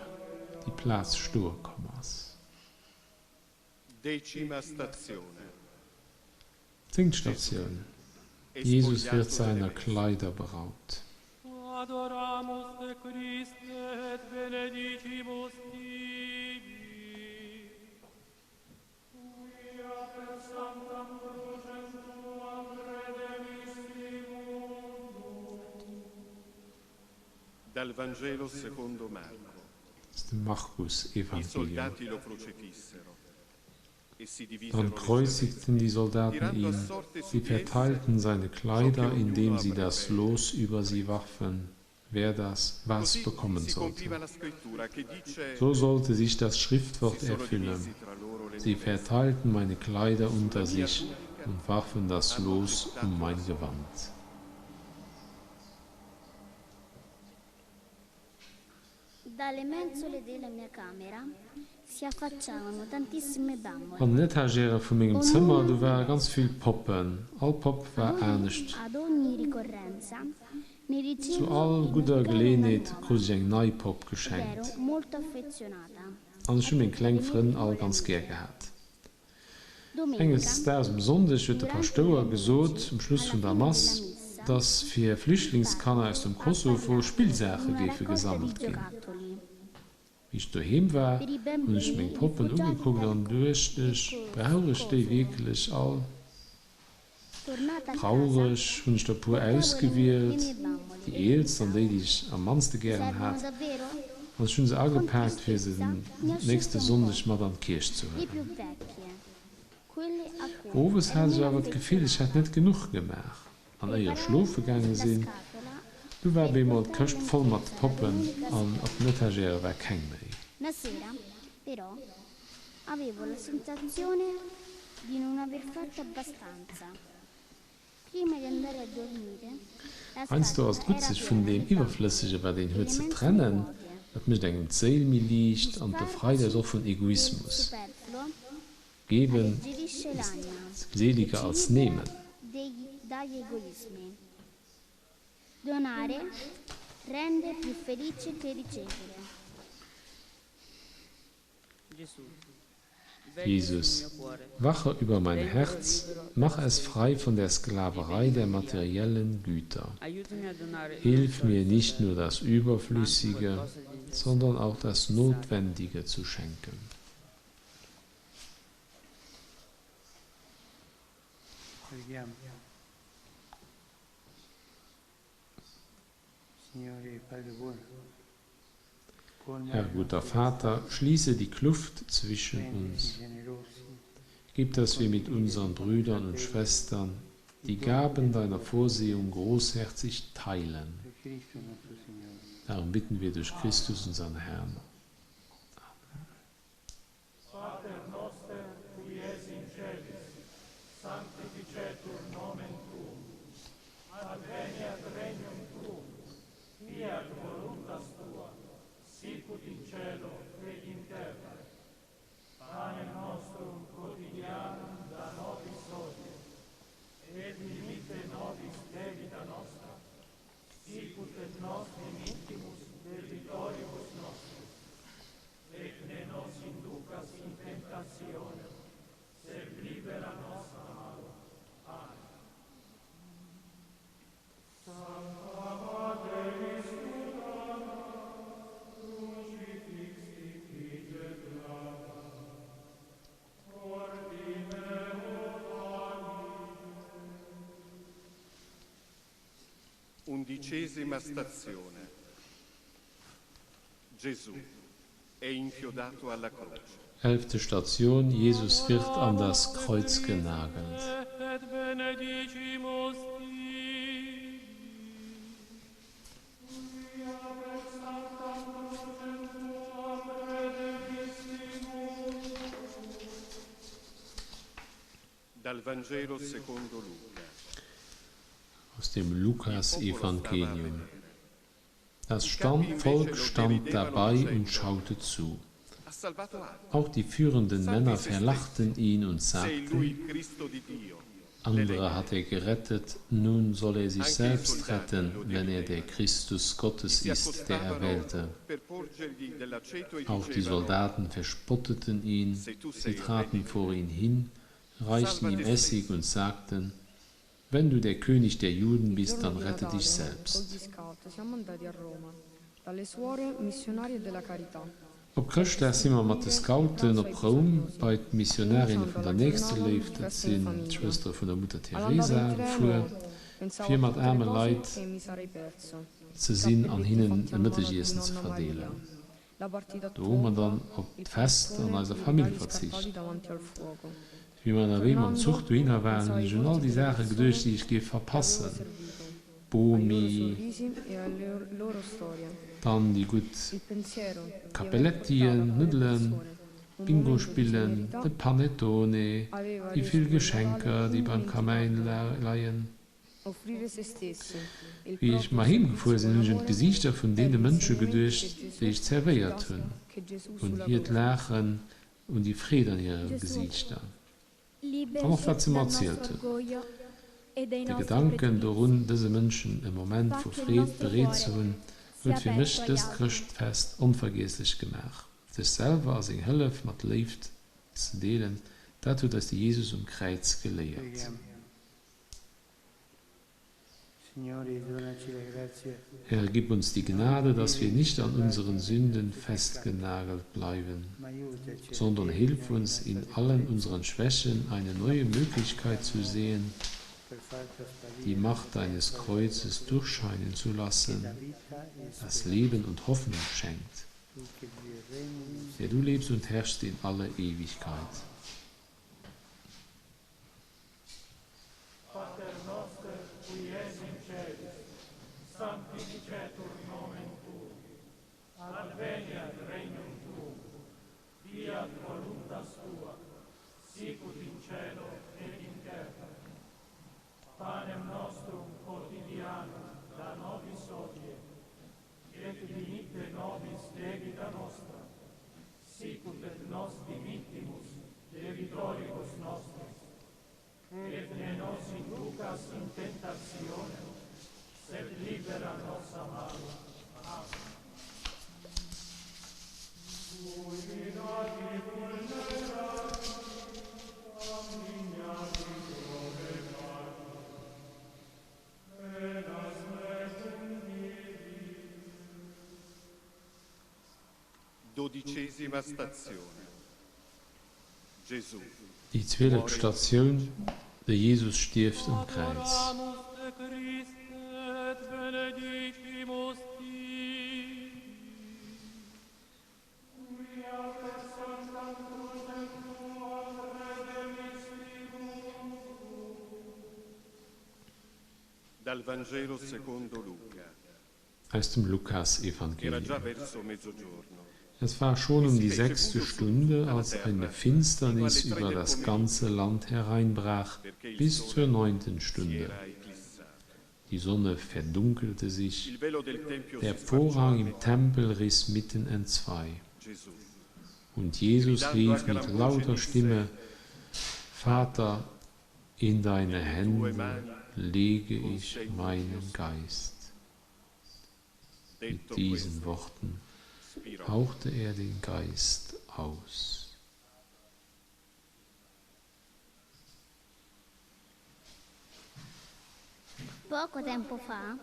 die Platz stur kommmers.
10ª stazione.
10. Station. Jesus wird seiner Kleider beraubt.
Adoramus te Christe et benedicimus tibi. Quia per sanctam crucem tuam redemisti mundum.
Dal Vangelo secondo Marco.
Das ist Markus
I
Evangelium.
soldati lo crocifissero e si divisero
Dann
le
kreuzigten die Soldaten ihn. Sie verteilten seine Kleider, indem sie das Los über sie warfen, wer das was
Così
bekommen
si
sollte.
compiva la scrittura che dice:
So sollte sich das Schriftwort
si sono
erfüllen.
divisi tra loro le
Sie
mie
verteilten meine Kleider unter sich und warfen das Los um mein Gewand.
Dalle mensole della mia camera si affacciavano tantissime bambole.
An Etagere von meinem Zimmer, da waren ganz viele Puppen. All Pop war ernst.
Ad ogni ricorrenza ne
Zu
ricevo
all guter Gelegenheit krieg ich einen neuen Pop
ero
geschenkt.
molto affezionata.
Und ich habe meinen kleinen Freund all ganz gern gehabt.
Domenica,
Enges da am Sonntag wird der Pastor gesagt, am Schluss von der Mass, dass für Flüchtlingskanner aus dem Kosovo Spielsachen
una raccolta
gesammelt
di
gehen.
giocattoli
Wie ich daheim war
per i
und ich meine Puppen umgeguckt und durch, brauche ich die wirklich all.
tornata a casa,
Traurig, und ich da pur
guardavo le
ausgewählt,
mie bambole.
die Ältesten, die ich am meisten gern
Servono
hat.
davvero?
Und ich habe sie angepackt, für den nächsten Sonntag mal an die Kirche zu
Le
hören.
più vecchie, quelle a cui
Oben hatte ich
era
aber das Gefühl, ich hätte nicht genug gemacht. An ihr Schlaf gegangen
la
sind,
scatola,
du war bei mir die Küche voll mit Puppen und auf der Etagere war kein mehr.
una sera, però, avevo la sensazione di non aver fatto abbastanza. Prima di andare a dormire, la
Meinst du, als
scatola
gut
era
sich von
piena
dem
di
Überflüssigen bei den Hütten zu
elementi
trennen,
vuote,
dass mich denken, Seele mir liegt und befreit es auch von Egoismus.
superfluo,
Geben
alleggerisce l'anima
ist seliger als nehmen.
dagli egoismi. Donare rende più felice che ricevere.
Gesù, vegli
Jesus,
sul mio cuore.
wache über mein Herz, mach es frei von der Sklaverei der materiellen Güter.
Aiutami a donare
Hilf
non
mir
solo
nicht nur das Überflüssige,
qualcosa di
sondern auch das Notwendige zu schenken.
Preghiamo. Signore Padre buono, colma
Herr guter Vater, schließe die Kluft zwischen
i
uns.
generosi,
Gib, dass wir mit unseren Brüdern und Schwestern die Gaben deiner Vorsehung großherzig teilen.
per Cristo nostro Signore.
Darum bitten wir durch Christus, unseren Herrn.
Undicesima stazione. Gesù è inchiodato alla croce.
11. Station, Jesus wird an das Kreuz genagelt.
Et benedicimus tibi.
Vangelo secondo Luca.
Aus dem Lukas-Evangelium. Das Volk stand dabei und schaute zu.
Ha salvato altri.
Auch die führenden Männer verlachten ihn und
Sei lui
sagten,
il Cristo di Dio.
andere hat er gerettet, nun soll er sich selbst retten, wenn er der Christus Gottes
Si
ist, der
accostavano
Erwählte.
per porgergli dell'aceto e
Auch die
dicevano:
Soldaten verspotteten ihn, sie traten vor ihn hin, reichten ihm Essig und sagten, wenn du der König der Juden bist, dann rette dich
Col
selbst.
di scout siamo andati a Roma, dalle suore missionarie della carità.
Op Christler simmer mat de Scouten op Rom bei d Missionarien vun der nächste leeft, dat sinn Schwester vun der Mutter Teresa fuhr, fir mat arme Leiit ze sinn an hinnen e Mëttegiessen ze verdeelen. Do man dann op d Fest an eiser Familie verzicht. Wie man a Reem am Zucht hinnner waren, schon all die Sache gedurcht, die ich geef verpassen. Bomi, dann die gut Kapellettien, Nuddeln, Bingo spielen, de Panettone, die viel Geschenke, die beim Kamein leiien. Wie ich mal hingefuhr sind, sind Gesichter von denen Menschen gedurcht, die ich zerveiert hun. Und hier Lachen und die Friede an ihren Gesichtern. Auch was sie mir erzählt hat. Die Gedanken darum, diese Menschen im Moment vor Fried berät zu haben, wird für mich das Christfest unvergesslich gemacht. Sich selber als ein Hilfe mit Liebe zu delen, dazu, dass die Jesus um Kreuz gelehrt. Herr, gib uns die Gnade, dass wir nicht an unseren Sünden festgenagelt bleiben, sondern hilf uns in allen unseren Schwächen eine neue Möglichkeit zu sehen, die Macht deines Kreuzes durchscheinen zu lassen, das Leben und Hoffnung schenkt, der du lebst und herrschst in aller Ewigkeit.
Pater noster, qui es in celis, sanctificetur nomen tuum, adveniat regnum tuum, fiat voluntas tua, sicut in cielo et in terra. Panem nostrum quotidianum da nobis hodie, et dimitte nobis debita nostra, sicut et nos dimittimus debitoribus nostris, et ne nos inducas in tentationem, sed libera nos a malo. Amen.
Dodicesima stazione. Gesù.
Die zweite Station, der Jesus stirbt am Kreuz.
Adoramus te Christe et benedicimus ti. Quia per sanctam crucem tuam redemissimus.
Dal Vangelo secondo Luca.
Aus dem
Era
Lukas-Evangelium.
già verso mezzogiorno.
Es war schon um die 6. Stunde, als eine Finsternis über das ganze Land hereinbrach, bis zur 9. Stunde. Die Sonne verdunkelte sich,
Il velo del Tempio
der
si
Vorhang im
sfacciò.
Tempel riss mitten entzwei.
Gesù.
Und Jesus rief mit lauter Stimme, Vater, in deine Hände lege ich meinen Geist. Mit
Detto
diesen
questo,
Worten
spirò.
hauchte er den Geist aus.
Poco tempo fa,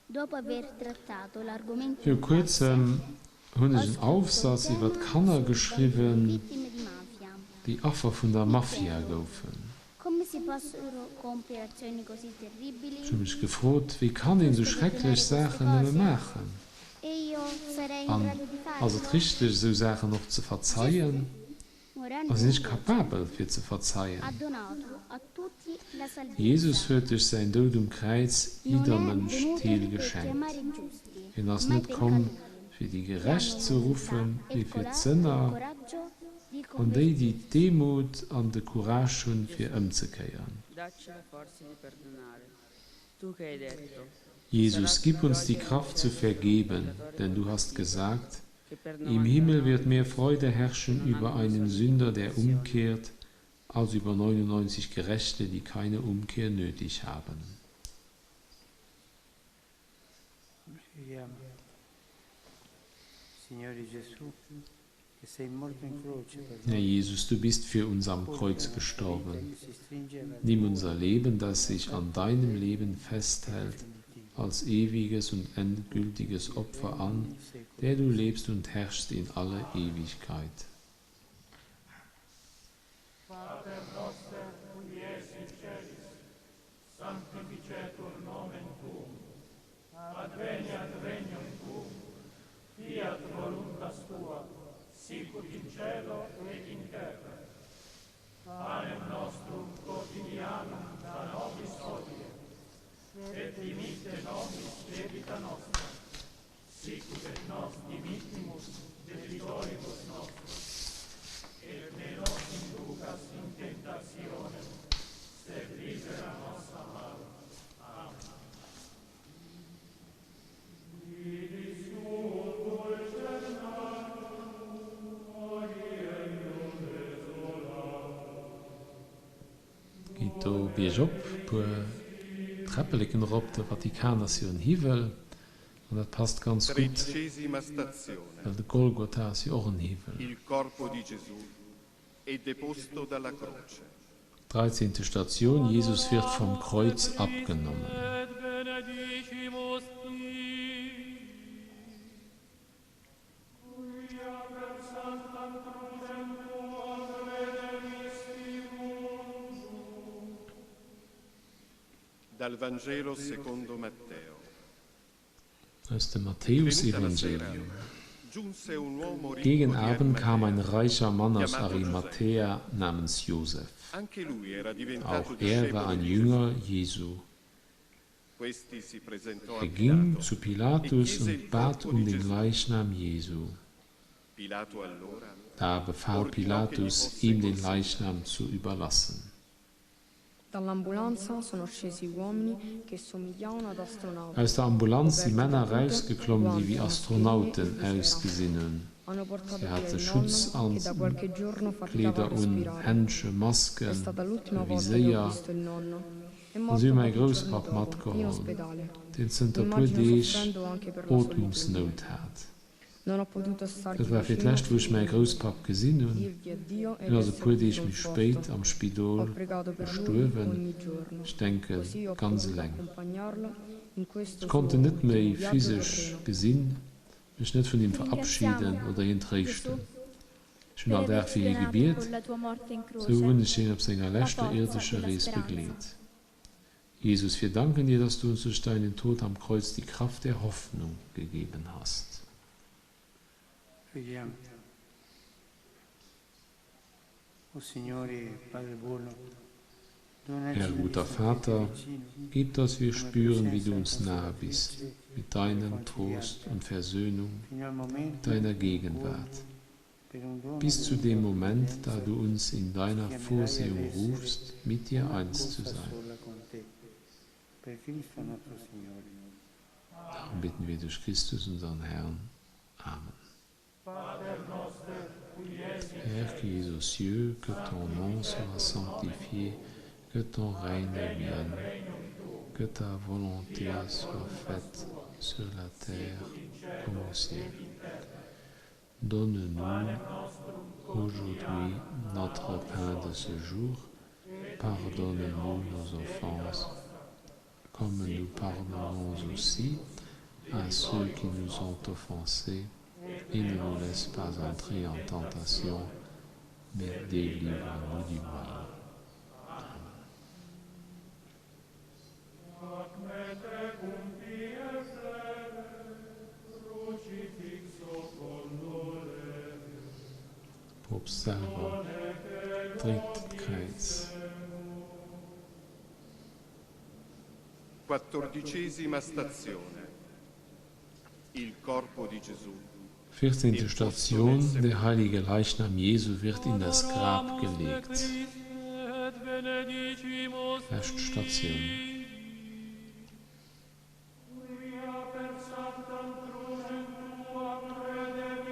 dopo aver trattato l'argomento
Für kurzem habe ich einen Aufsatz über die Kanner geschrieben,
vittime di mafia,
die Opfer von der Mafia laufen.
come si possono compiere azioni così terribili?
Ich habe mich gefragt, wie kann ihn so schrecklich Sachen nicht mehr machen?
E io sarei in
An,
grado di
also
farlo?
richtig, so Sachen noch zu verzeihen,
Morendo
also nicht kapabel für zu verzeihen.
ha donato a tutti la salvezza.
Jesus hat durch sein Tod am Kreuz
Non
jeder
è
Mensch
venuto
Teil
per
geschenkt.
chiamare i giusti,
Wenn das
ma i
nicht kommt,
peccatori.
für die gerecht zu rufen,
E
wie
il
für die
coraggio
Sinner,
di
an die Demut an de Courage hun fir ëmzekeieren.
Dacci la forza di perdonare. Tu che hai detto,
Jesus, gib uns die Kraft zu vergeben, denn du hast gesagt,
che per
im Himmel wird mehr Freude herrschen über einen Sünder, der umkehrt, als über 99 Gerechte, die keine Umkehr nötig haben.
Preghiamo. Signore Gesù, che sei morto in croce per
Herr
noi,
Jesus, du bist für uns am Kreuz gestorben.
si stringeva
Nimm unser Leben, das sich an deinem Leben festhält, als ewiges und endgültiges Opfer an, der du lebst und herrschst in alle Ewigkeit.
Pater noster, qui es in celis, sanctificetur nomen tuum, adveniat regnum tuum, fiat voluntas tua, sicut in cielo et in terra. Panem nostrum quotidianum da nobis hodie, et dimitte nobis debita nostra, sicut et nos dimittimus debitoribus nostros, et ne nos inducas in tentationem, sed libera nos a malo. Amen. Vidis tuum dulcem natum, orientem desolatum.
Gito Bijop, pour treppeligen op der Vatikanation Hivel, und das passt ganz gut,
13ª stazione.
weil der Golgotha ist ja auch ein Hivel.
Il corpo di Gesù è deposto dalla croce.
13. Station, Jesus wird vom Kreuz abgenommen.
Et benedicimus Dei. Quia per sanctam crucem tuam redemisti mundum.
Dal Vangelo secondo Matteo.
Aus dem
Venuta la
Matthäus-Evangelium.
sera, giunse un uomo ricco
Gegen
di
Abend kam ein
Arimathea.
reicher Mann aus Arimathea namens Josef.
Anche lui era diventato
Auch er war
discepolo
ein
di
Jünger
Gesù.
Jesu.
Questi si presentò a
Er ging
Pilato.
zu Pilatus und bat um den Leichnam Jesu.
Pilato allora
Da befahl Pilatus, ihm den Leichnam zu überlassen.
Dall'ambulanza sono scesi uomini che somigliavano ad astronauti.
Aus der Ambulanz sind Männer rausgeklommen, die wie Astronauten ausgesehen.
Hanno portato
Er
via
hatte
il nonno che da
Schutz
qualche giorno faticava a
Kleider und
respirare.
Handschuhe,
È
Masken,
stata l'ultima volta che ho
Visier.
visto il nonno. È
Und
morto
sie haben
pochi
einen
giorni
Großpap
dopo, in
mitgeholt.
ospedale.
Den sind der
Immagino
Pudisch
soffrendo anche per la solitudine.
Atmungsnot hat.
Non ho potuto stargli
Das war
vicino.
vielleicht, wo ich meinen Großpap gesehen habe.
Dirgli addio ed
Und also
essergli
Pudisch mich
conforto.
spät am
Ho
Spital
pregato per lui
gestorben.
ogni giorno.
Ich denke,
Così ho
ganz
potuto
lang.
accompagnarlo in questo
Ich konnte
suo
nicht mehr
viaggio
physisch
terreno.
gesehen, mich nicht von ihm verabschieden oder hintrichten. Ich bin all der für ihr Gebet,
con la tua morte in croce.
so wünsche ich ihn auf seiner letzten irdischen Reise begleitet. Jesus, wir danken dir, dass du uns durch deinen Tod am Kreuz die Kraft der Hoffnung gegeben hast.
Preghiamo. O Signore, Padre buono, donaci
Herr,
di
guter
sentirti
Vater,
vicino,
gib, dass wir
come
spüren, wie
presenza
du uns
e
nahe
conforto
bist,
di te,
mit deinem Trost und Versöhnung,
fino al momento
deiner
in
Gegenwart.
cui, per un dono
Bis zu
di
dem
tua
Moment, da
provvidenza,
du uns in deiner
chiamerai ad
Vorsehung
essere
rufst, mit dir
una
eins zu
cosa
sein.
sola con te. Per Cristo nostro Signore.
Darum bitten wir durch Christus, unseren Herrn. Amen. Père qui es aux cieux, que ton nom soit sanctifié, que ton règne vienne, que ta volonté soit faite sur la terre comme au ciel. Donne-nous aujourd'hui notre pain de ce jour. Pardonne-nous nos offenses, comme nous pardonnons aussi à ceux qui nous ont offensés, et ne nous laisse pas entrer en tentation, mais délivre-nous du mal. Papst selber tritt Kreuz.
14ª stazione. Il corpo di Gesù
14. Station. Der heilige Leichnam Jesu wird in das Grab gelegt. Erste Station.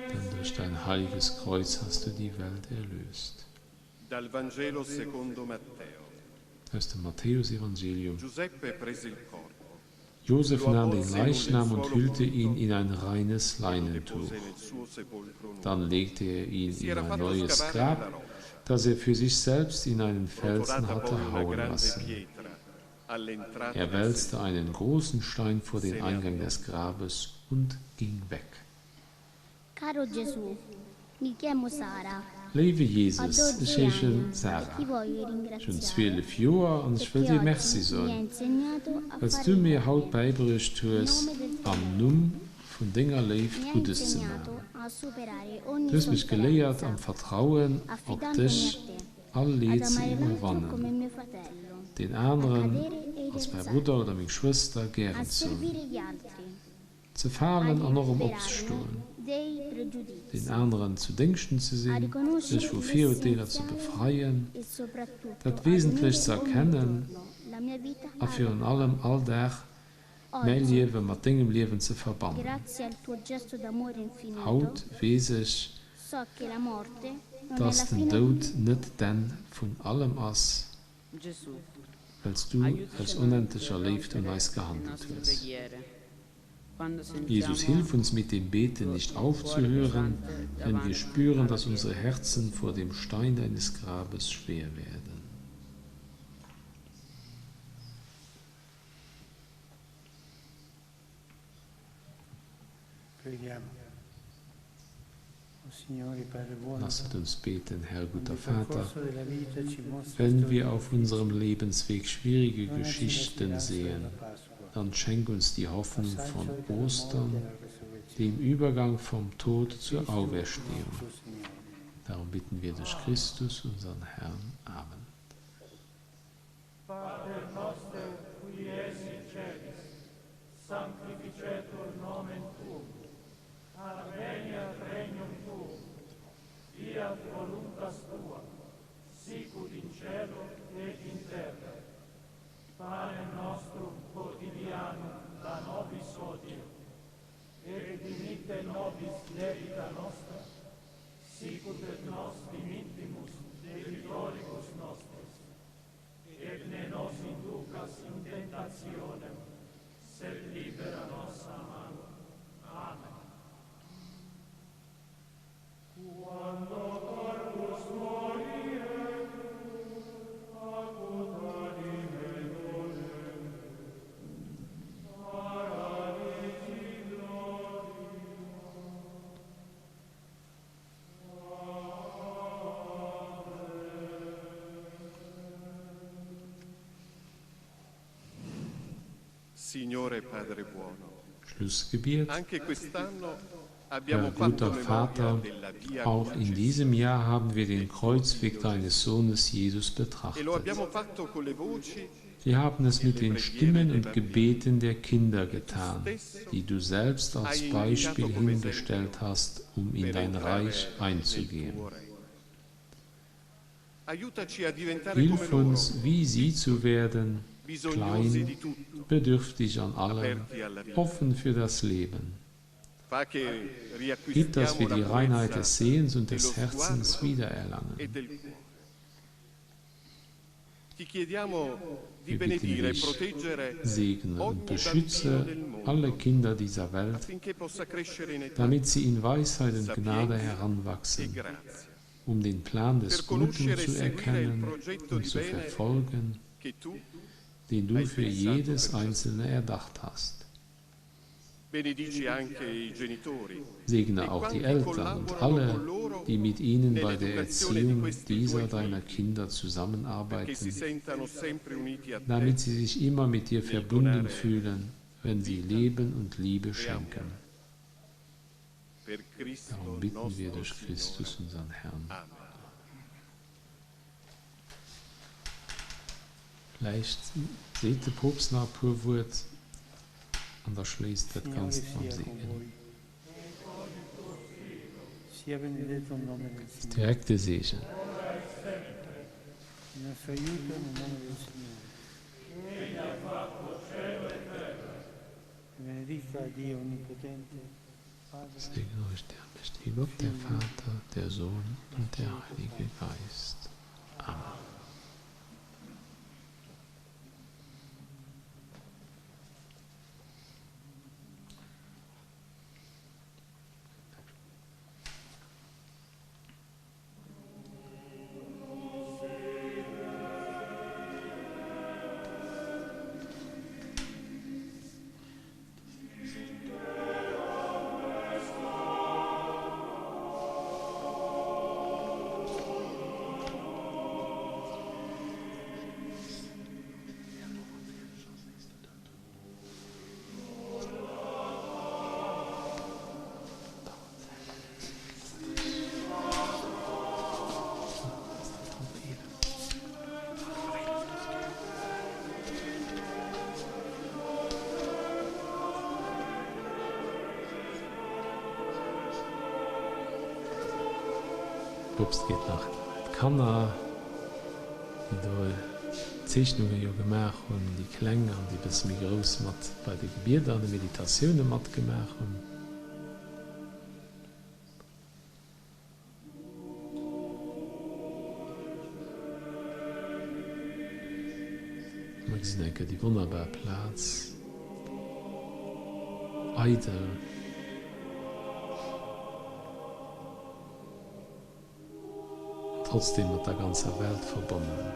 Denn durch dein heiliges Kreuz hast du die Welt erlöst.
Dal Vangelo secondo Matteo.
Aus dem Matthäus-Evangelium.
Giuseppe prese il corpo.
Josef nahm den Leichnam und hüllte ihn in ein reines Leinentuch. Dann legte er ihn in ein neues Grab, das er für sich selbst in einen Felsen hatte hauen lassen. Er wälzte einen großen Stein vor den Eingang des Grabes und ging weg.
Caro Gesù, mi chiamo Sara.
Lieve Jesus, ich heiße Sarah. Schon 12 Jahre und ich will dir merci sagen, als du mir heute beigebracht hast, am Namen von deiner Liebe Gutes zu machen. Du hast mich gelehrt, am Vertrauen auf dich alle Leid zu überwinden, den anderen als mein Bruder oder meine Schwester gern zu fallen und noch aufzustehen, den anderen zu denken zu sehen, sich von Fehlern zu befreien, das Wesentliche zu erkennen, und für allem alltag mein Leben mit deinem Leben zu verbinden. Heute weiß ich, dass der Tod nicht dann von allem ist, weil du als unendlicher lebt und uns gehandelt hast. Jesus, hilf uns mit dem Beten nicht aufzuhören, wenn wir spüren, dass unsere Herzen vor dem Stein deines Grabes schwer werden. Lasset uns beten, Herr guter Vater, wenn wir auf unserem Lebensweg schwierige Geschichten sehen, dann schenk uns die Hoffnung von Ostern, dem Übergang vom Tod zur Auferstehung. Darum bitten wir durch Christus, unseren Herrn. Amen.
Pater noster, qui es in celis, sanctificetur nomen tuum, adveniat regnum tuum, fiat voluntas tua, sicut in cielo et in terra. Panem nostrum quotidianum da nobis hodie, et dimitte nobis debita nostra, sicut et nos dimittimus debitoribus nostris, et ne nos inducas in tentationem, sed libera nos a malo. Amen. Quando corpus moriet, apud anime dolem, paradisi gloria.
Signore Padre buono,
Schlussgebet.
anche quest'anno
Herr
abbiamo
guter
fatto
Vater,
memoria della via
auch in diesem Jahr haben wir den Kreuzweg deines Sohnes Jesus
e lo
betrachtet.
abbiamo fatto con le voci
Wir haben es mit den Stimmen und Gebeten der Kinder getan, die du selbst als Beispiel hingestellt hast, um in dein Reich einzugehen.
Aiutaci a diventare come
Hilf
loro,
uns, wie sie zu werden,
bisognosi di
klein,
tutto.
bedürftig an allem, offen für das Leben.
Fa che
Gib, dass wir
riacquistiamo
die
la
Reinheit
purezza
des Sehens und
dello
des Herzens
sguardo
wiedererlangen.
e del cuore. Ti chiediamo di
Wir bitten
benedire e
dich,
proteggere
segne und
ogni bambino
beschütze
del mondo,
alle Kinder dieser Welt,
affinché possa crescere in età
damit sie in Weisheit und Gnade
e
heranwachsen,
grazia,
um den Plan
per
des Guten
conoscere e
zu
seguire il
erkennen
progetto
und
di
zu
bene
verfolgen,
che tu
den du
hai
für
pensato
jedes
per
Einzelne erdacht hast.
Benedici anche i genitori
Segne auch die Eltern und alle, die mit ihnen bei der Erziehung dieser deiner Kinder
che si
zusammenarbeiten,
sentano sempre uniti a te
damit sie sich immer mit dir verbunden fühlen, wenn sie Leben und Liebe schenken.
per Cristo
Darum bitten wir
nostro
durch
Signore.
Christus, unseren Herrn.
Amen.
Vielleicht seht der Papst nach pur Wort und da schließt das
Signore
Ganze
sia
vom
con
Segen.
voi. sia benedetto il nome del Signore.
Direkte Segen.
Il nostro aiuto nel nome del Signore. Benedica Dio Onnipotente, Padre,
Segne euch der mächtige Gott, der Vater, der Sohn und der Heilige Geist. Amen. Papst geht nach Kanada, die da Zeichnungen ja gemacht haben, die Klänge und die bis mir groß mit bei den Gebeten und den Meditationen mitgemacht haben. Ich denke, die wunderbare Platz, eitel, trotzdem mit der ganzen Welt verbunden.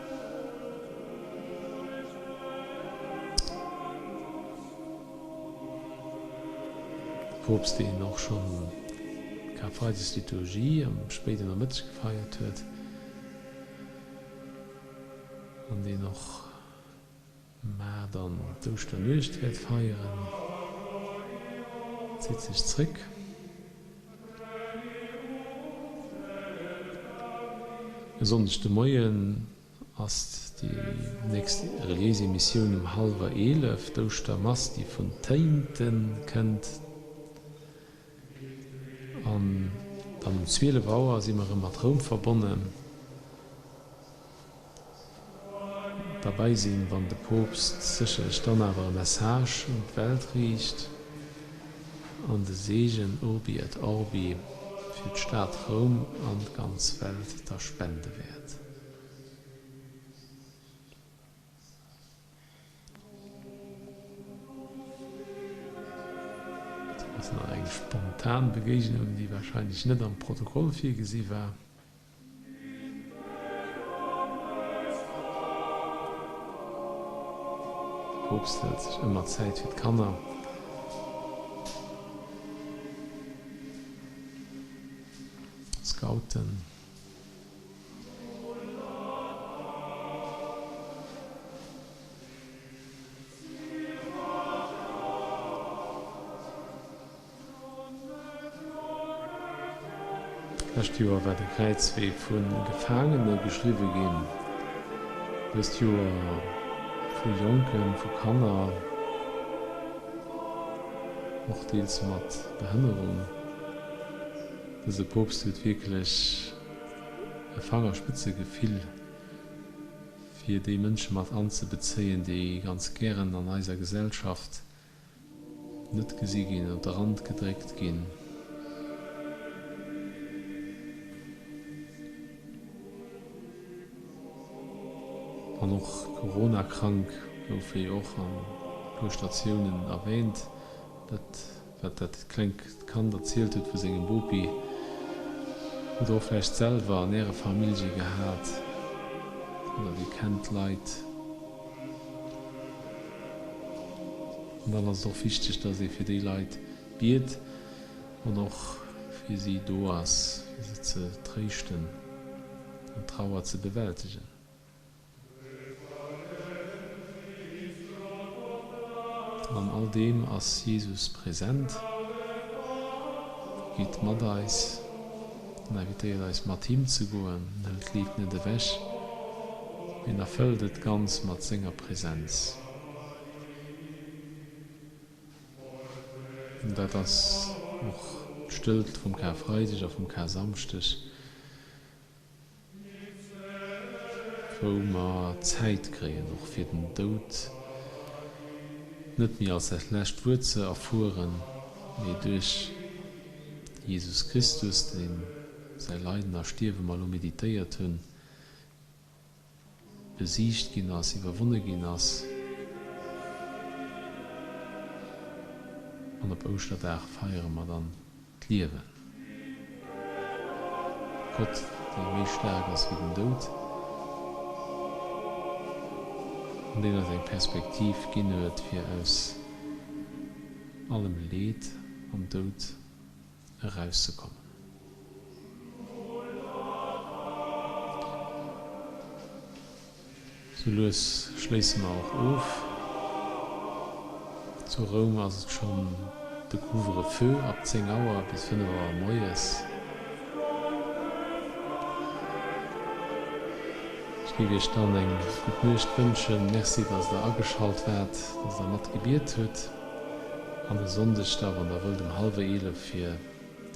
Der Papst, der noch schon Karfreitagsliturgie am späten Nachmittag gefeiert hat und die noch mehr dann durch die Nacht wird feiern, zieht sich zurück. Besonders der Morgen, als die nächste religiöse Mission um 10:30 durch der Mast, die Fontänen kennt. Und dann um 12 Uhr sind wir mit Rom verbunden. Dabei sind, wenn der Papst sicherlich dann aber eine Message in die Welt riecht und der Segen Urbi et Orbi für die Stadt Rom und die ganze Welt der Spende wird. Das sind eigentlich spontane Begegnungen, die wahrscheinlich nicht am Protokoll viel gesehen waren. Der Papst hält sich immer Zeit für die Kanner. Scouten. Das Jahr war der Kreuzweg von Gefangenen geschrieben gehen. Das Jahr von Jungen, von Kanner, auch teils mit Behinderung. Dieser Papst hat wirklich ein Fangerspitzegefühl für die Menschen mit anzubeziehen, die ganz gern an unserer Gesellschaft nicht gesehen gehen und den Rand gedrückt gehen. Und auch Corona-krank, so wie auch an Stationen erwähnt, was das kleine Kind erzählt hat für seinen Bobi, oder auch vielleicht selber in ihrer Familie gehabt, oder die kennt Leute. Und dann ist es auch wichtig, dass sie für die Leute betet und auch für sie da ist, für sie zu trösten und Trauer zu bewältigen. An all dem ist Jesus präsent, geht mit uns, und invitiert uns mit ihm zu gehen, und liebt nicht den Weg, und erfüllt das ganz mit seiner Präsenz. Und das ist auch stillt vom Karfreitag auf vom Kar-Samstag, wo wir Zeit kriegen, noch für den Tod, nicht mehr als das letzte Wort zu erfahren, wie durch Jesus Christus, den sein Leiden und Sterben mal meditiert haben, besiegt gehen als, überwunden gehen als. Und auf Ostertag feiern wir dann das Leben. Gott, der mehr stärker ist wie den Tod. Und den er seine Perspektive genügt, für aus allem Leid und Tod herauszukommen. So los schließen wir auch auf. Zu Rom war es schon der Couvre-feu ab 10 Uhr bis 5 Uhr morgens. Ich gebe euch dann eine gute Nacht wünschen. Merci, dass ihr angeschaltet werdet, dass ihr mitgebetet habt. An der Sonntag, wenn der Welt um 10:30 für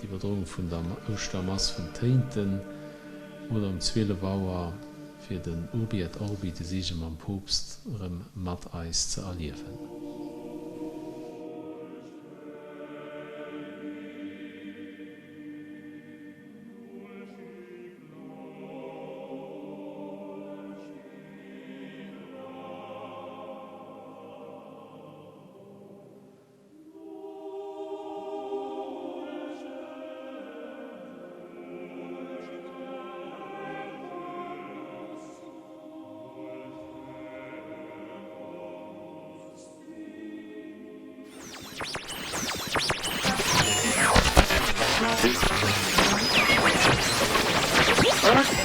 die Übertragung von der Ostermass vom 10. oder um 12 Uhr für den Urbi et Orbi des Siegen am Popst Matteis zu erleben.
Huh?